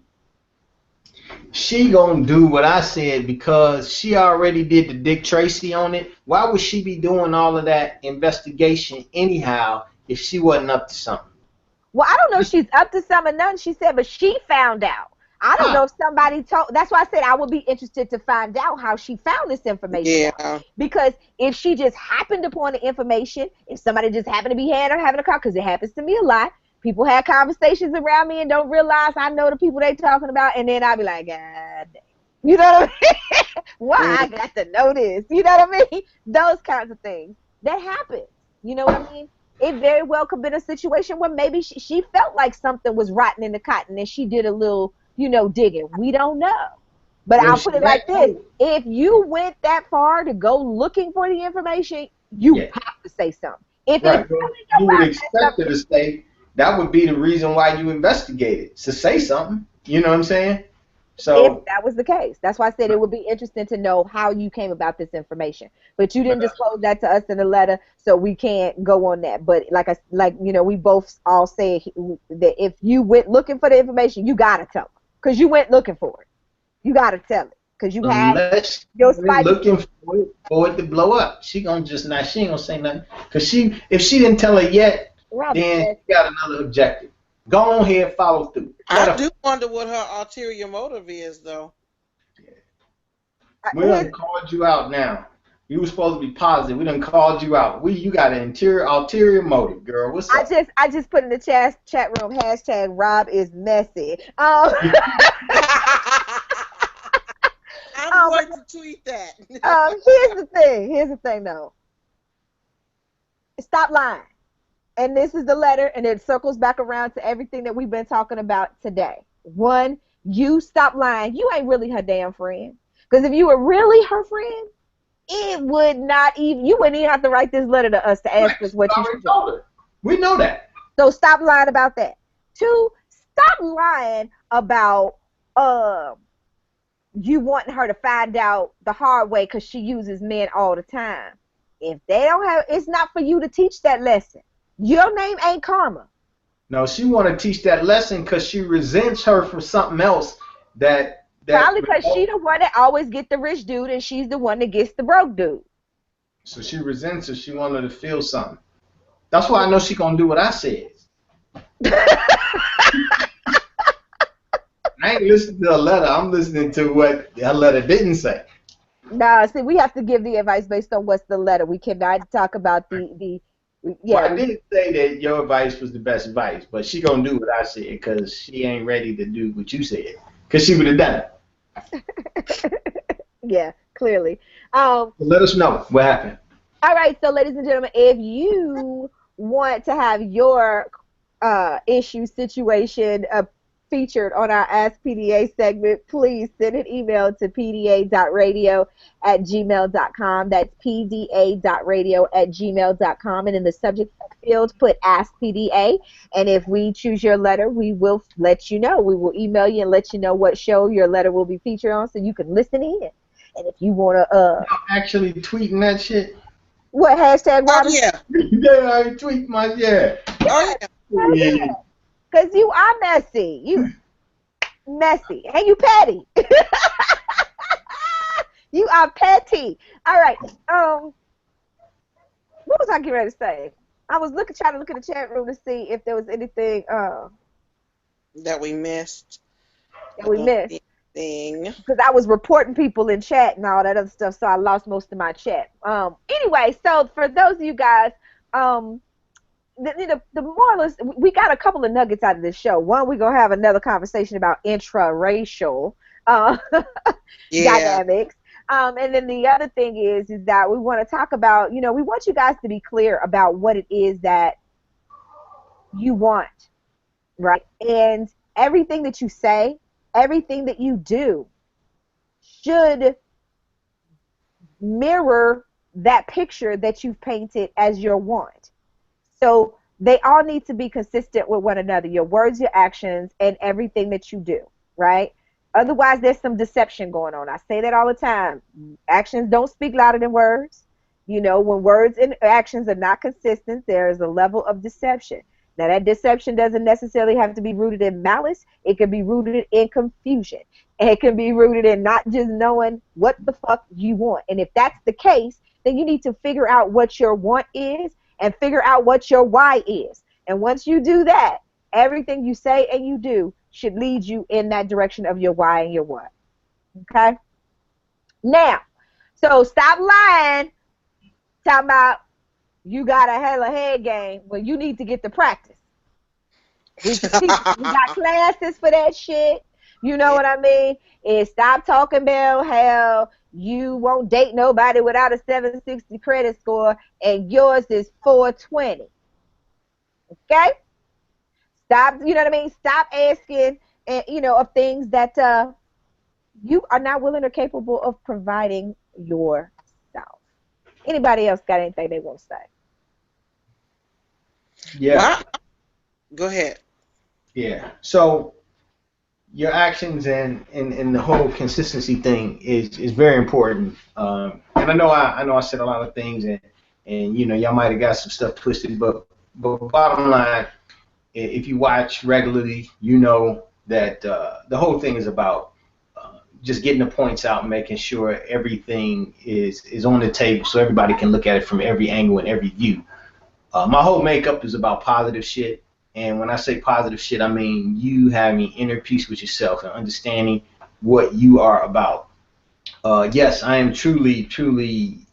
She gonna do what I said because she already did the Dick Tracy on it. Why would she be doing all of that investigation anyhow if she wasn't up to something? Well, I don't know if she's up to something or nothing, she said, but she found out. I don't know if somebody told. That's why I said I would be interested to find out how she found this information. Yeah. Because if she just happened upon the information, if somebody just happened to be having a car, because it happens to me a lot. People have conversations around me and don't realize I know the people they talking about, and then I'll be like, God damn. You know what I mean? Why I got to know this? You know what I mean? Those kinds of things. That happens. You know what I mean? It very well could have been a situation where maybe she felt like something was rotten in the cotton and she did a little, you know, digging. We don't know. But I'll put it like this. If you went that far to go looking for the information, you have to say something. If you would expect her to say, that would be the reason why you investigated, to say something. You know what I'm saying? So if that was the case. That's why I said it would be interesting to know how you came about this information. But you didn't disclose that to us in the letter, so we can't go on that. But you know, we both all say that if you went looking for the information, you gotta tell them, because you went looking for it. You gotta tell it. because you have Unless your she's been spidey. looking for it to blow up. She gonna just not. She ain't gonna say nothing. Cause if she didn't tell her yet, Rob is then messy. she got another objective. Go on here, follow through. I do wonder what her ulterior motive is, though. We done called you out now. You were supposed to be positive. We done called you out. You got an ulterior motive, girl. What's up? I just put in the chat room hashtag Rob is messy. I'm going to tweet that. Here's the thing though. Stop lying. And this is the letter, and it circles back around to everything that we've been talking about today. One, you stop lying. You ain't really her damn friend. Because if you were really her friend, you wouldn't even have to write this letter to us to ask us what you should do. We know that. So stop lying about that. Two, stop lying about you wanting her to find out the hard way because she uses men all the time. If they don't have, it's not for you to teach that lesson. Your name ain't Karma. No, she want to teach that lesson because she resents her for something else that probably because she the one that always get the rich dude and she's the one that gets the broke dude. So she resents her. She wanted to feel something. That's why I know she gonna do what I said. I ain't listening to her letter. I'm listening to what her letter didn't say. No, see, we have to give the advice based on what's the letter. We cannot talk about the Well, I didn't say that your advice was the best advice, but she gonna do what I said because she ain't ready to do what you said. Because she would have done it. Yeah, clearly. Let us know what happened. All right, so ladies and gentlemen, if you want to have your issue situation featured on our Ask PDA segment, please send an email to pda.radio@gmail.com. That's pda.radio@gmail.com. And in the subject field, put Ask PDA. And if we choose your letter, we will let you know. We will email you and let you know what show your letter will be featured on so you can listen in. And if you want to... actually tweeting that shit? What, hashtag Robin? Oh, yeah. Yeah, I tweet my... Yeah. Oh, yeah. Yeah. Because you are messy. You messy. And you petty. You are petty. All right. What was I getting ready to say? I was trying to look in the chat room to see if there was anything that we missed. Because I was reporting people in chat and all that other stuff, so I lost most of my chat. Anyway, so for those of you guys, the morals, we got a couple of nuggets out of this show. One, we're going to have another conversation about intraracial dynamics. And then the other thing is that we want to talk about, we want you guys to be clear about what it is that you want, right? And everything that you say, everything that you do should mirror that picture that you've painted as your want. So they all need to be consistent with one another, your words, your actions, and everything that you do, right? Otherwise, there's some deception going on. I say that all the time. Actions don't speak louder than words. When words and actions are not consistent, there is a level of deception. Now, that deception doesn't necessarily have to be rooted in malice. It can be rooted in confusion. And it can be rooted in not just knowing what the fuck you want. And if that's the case, then you need to figure out what your want is and figure out what your why is. And once you do that, everything you say and you do should lead you in that direction of your why and your what. Okay? Now, so stop lying, talking about you got a hella head game. Well, you need to get the practice. We got classes for that shit. You know what I mean? And stop talking about how you won't date nobody without a 760 credit score and yours is 420. Okay? Stop, you know what I mean? Stop asking, of things that you are not willing or capable of providing yourself. Anybody else got anything they want to say? Yeah. Well, go ahead. Yeah. So your actions and the whole consistency thing is very important. And I know I said a lot of things and y'all might have got some stuff twisted, but bottom line, if you watch regularly, you know that the whole thing is about just getting the points out and making sure everything is on the table so everybody can look at it from every angle and every view. My whole makeup is about positive shit. And when I say positive shit, I mean you having inner peace with yourself and understanding what you are about. Yes, I am truly, truly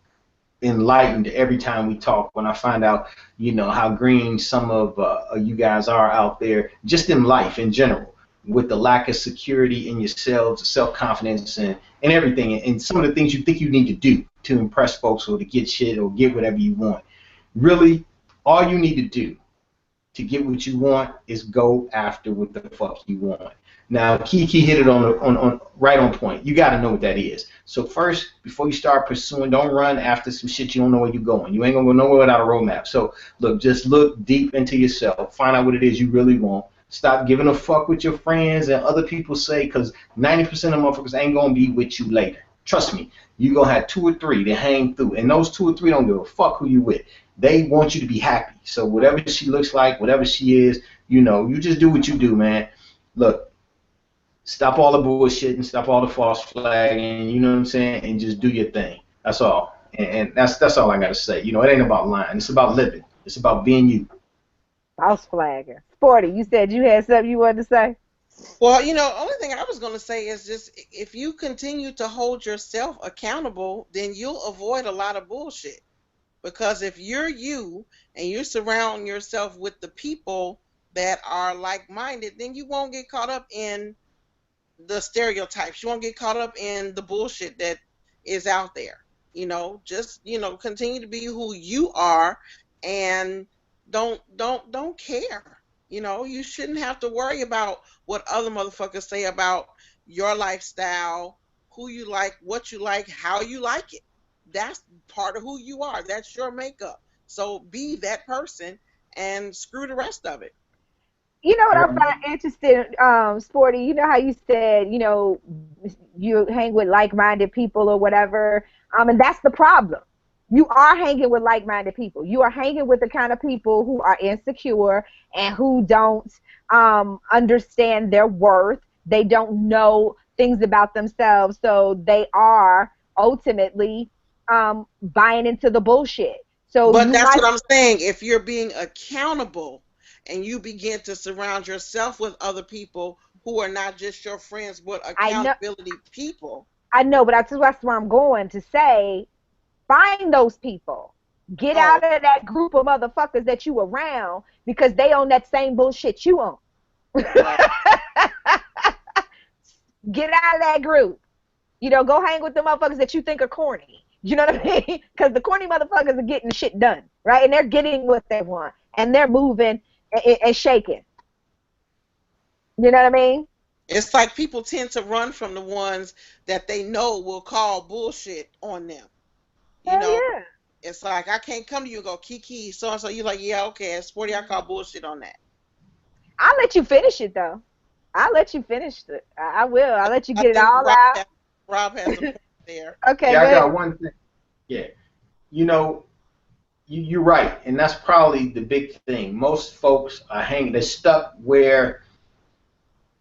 enlightened every time we talk when I find out, how green some of you guys are out there, just in life in general, with the lack of security in yourselves, self-confidence, and everything, and some of the things you think you need to do to impress folks or to get shit or get whatever you want. Really, all you need to do to get what you want is go after what the fuck you want. Now, KiKi hit it on right on point. You got to know what that is. So first, before you start pursuing, don't run after some shit you don't know where you're going. You ain't gonna go nowhere without a roadmap. So look, just look deep into yourself. Find out what it is you really want. Stop giving a fuck what your friends and other people say, because 90% of motherfuckers ain't gonna be with you later. Trust me, you're gonna have 2 or 3 that hang through, and those 2 or 3 don't give a fuck who you with. They want you to be happy. So whatever she looks like, whatever she is, you just do what you do, man. Look, stop all the bullshit and stop all the false flagging, you know what I'm saying, and just do your thing. That's all. And that's all I gotta say. It ain't about lying. It's about living. It's about being you. False flagging. Sporty, you said you had something you wanted to say? Well, only thing I was going to say is just if you continue to hold yourself accountable, then you'll avoid a lot of bullshit. Because if you're you and you surround yourself with the people that are like-minded, then you won't get caught up in the stereotypes. You won't get caught up in the bullshit that is out there. Just continue to be who you are and don't care. You shouldn't have to worry about what other motherfuckers say about your lifestyle, who you like, what you like, how you like it. That's part of who you are. That's your makeup. So be that person and screw the rest of it. You know what I find interesting, Sporty? You know how you said, you hang with like-minded people or whatever, and that's the problem. You are hanging with like-minded people. You are hanging with the kind of people who are insecure and who don't understand their worth. They don't know things about themselves, so they are ultimately buying into the bullshit. But that's what I'm saying. If you're being accountable and you begin to surround yourself with other people who are not just your friends, but accountability people. I know, but that's where I'm going to say. Find those people. Get out of that group of motherfuckers that you around because they on that same bullshit you on. Get out of that group. Go hang with the motherfuckers that you think are corny. You know what I mean? Because the corny motherfuckers are getting the shit done, right? And they're getting what they want. And they're moving and shaking. You know what I mean? It's like people tend to run from the ones that they know will call bullshit on them. Yeah. It's like, I can't come to you and go, KiKi, so-and-so. You're like, yeah, okay, Sporty, I call bullshit on that. I'll let you finish it, though. I'll let you finish it. I will. I'll let you get it all out. Rob has a point there. Okay, yeah, I got one thing. Yeah. You're right, and that's probably the big thing. Most folks are they're stuck where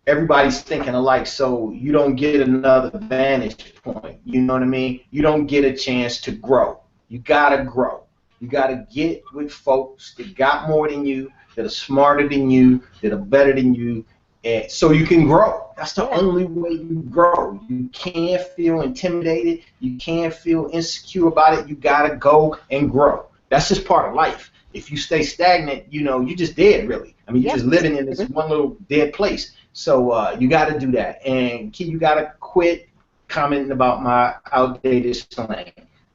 everybody's thinking alike, so you don't get another vantage point. You know what I mean? You don't get a chance to grow. You gotta grow. You gotta get with folks that got more than you, that are smarter than you, that are better than you, and so you can grow. That's the only way you grow. You can't feel intimidated. You can't feel insecure about it. You gotta go and grow. That's just part of life. If you stay stagnant, you're just dead, really. I mean, you're just living in this one little dead place. So you got to do that. And you got to quit commenting about my outdated slang.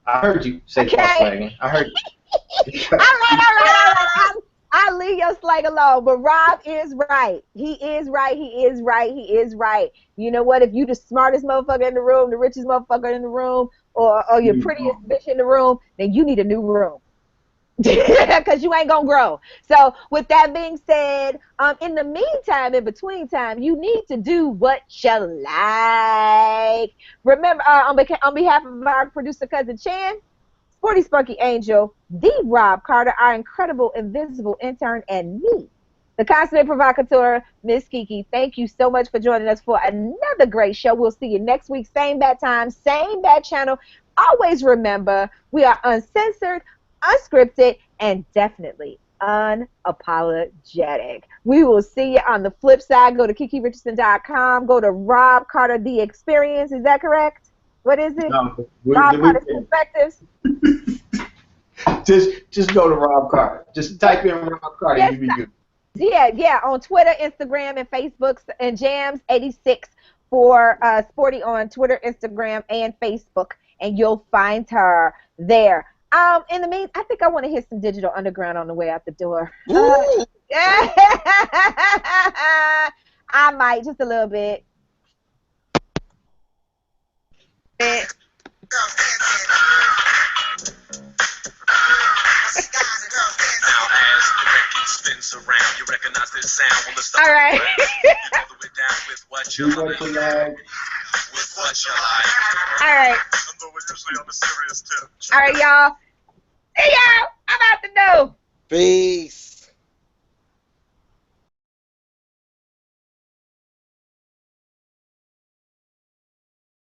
I heard you say false flagging. I heard you. All right. I'll leave your slang alone. But Rob is right. He is right. He is right. He is right. You know what? If you the smartest motherfucker in the room, the richest motherfucker in the room, or your prettiest bitch in the room, then you need a new room. Because you ain't gonna grow. So with that being said, in the meantime, in between time, you need to do what you like. Remember, on behalf of our producer cousin Chan, Sporty Spunky Angel, the Rob Carter, our incredible invisible intern, and me, the consummate provocateur, Miss KiKi. Thank you so much for joining us for another great show. We'll see you next week, same bad time, same bad channel. Always remember, we are uncensored, unscripted, and definitely unapologetic. We will see you on the flip side. Go to KiKiRichardson.com. Go to Rob Carter The Experience. Is that correct? What is it? No, Rob Carter's Perspectives. just go to Rob Carter. Just type in Rob Carter. Yes, You'll be good. Yeah, on Twitter, Instagram, and Facebook, and Jams86 for Sporty on Twitter, Instagram, and Facebook, and you'll find her there. In the meantime, I think I want to hit some Digital Underground on the way out the door. I might, just a little bit. All right. All right. All right, y'all. See y'all. I'm out the door. Peace.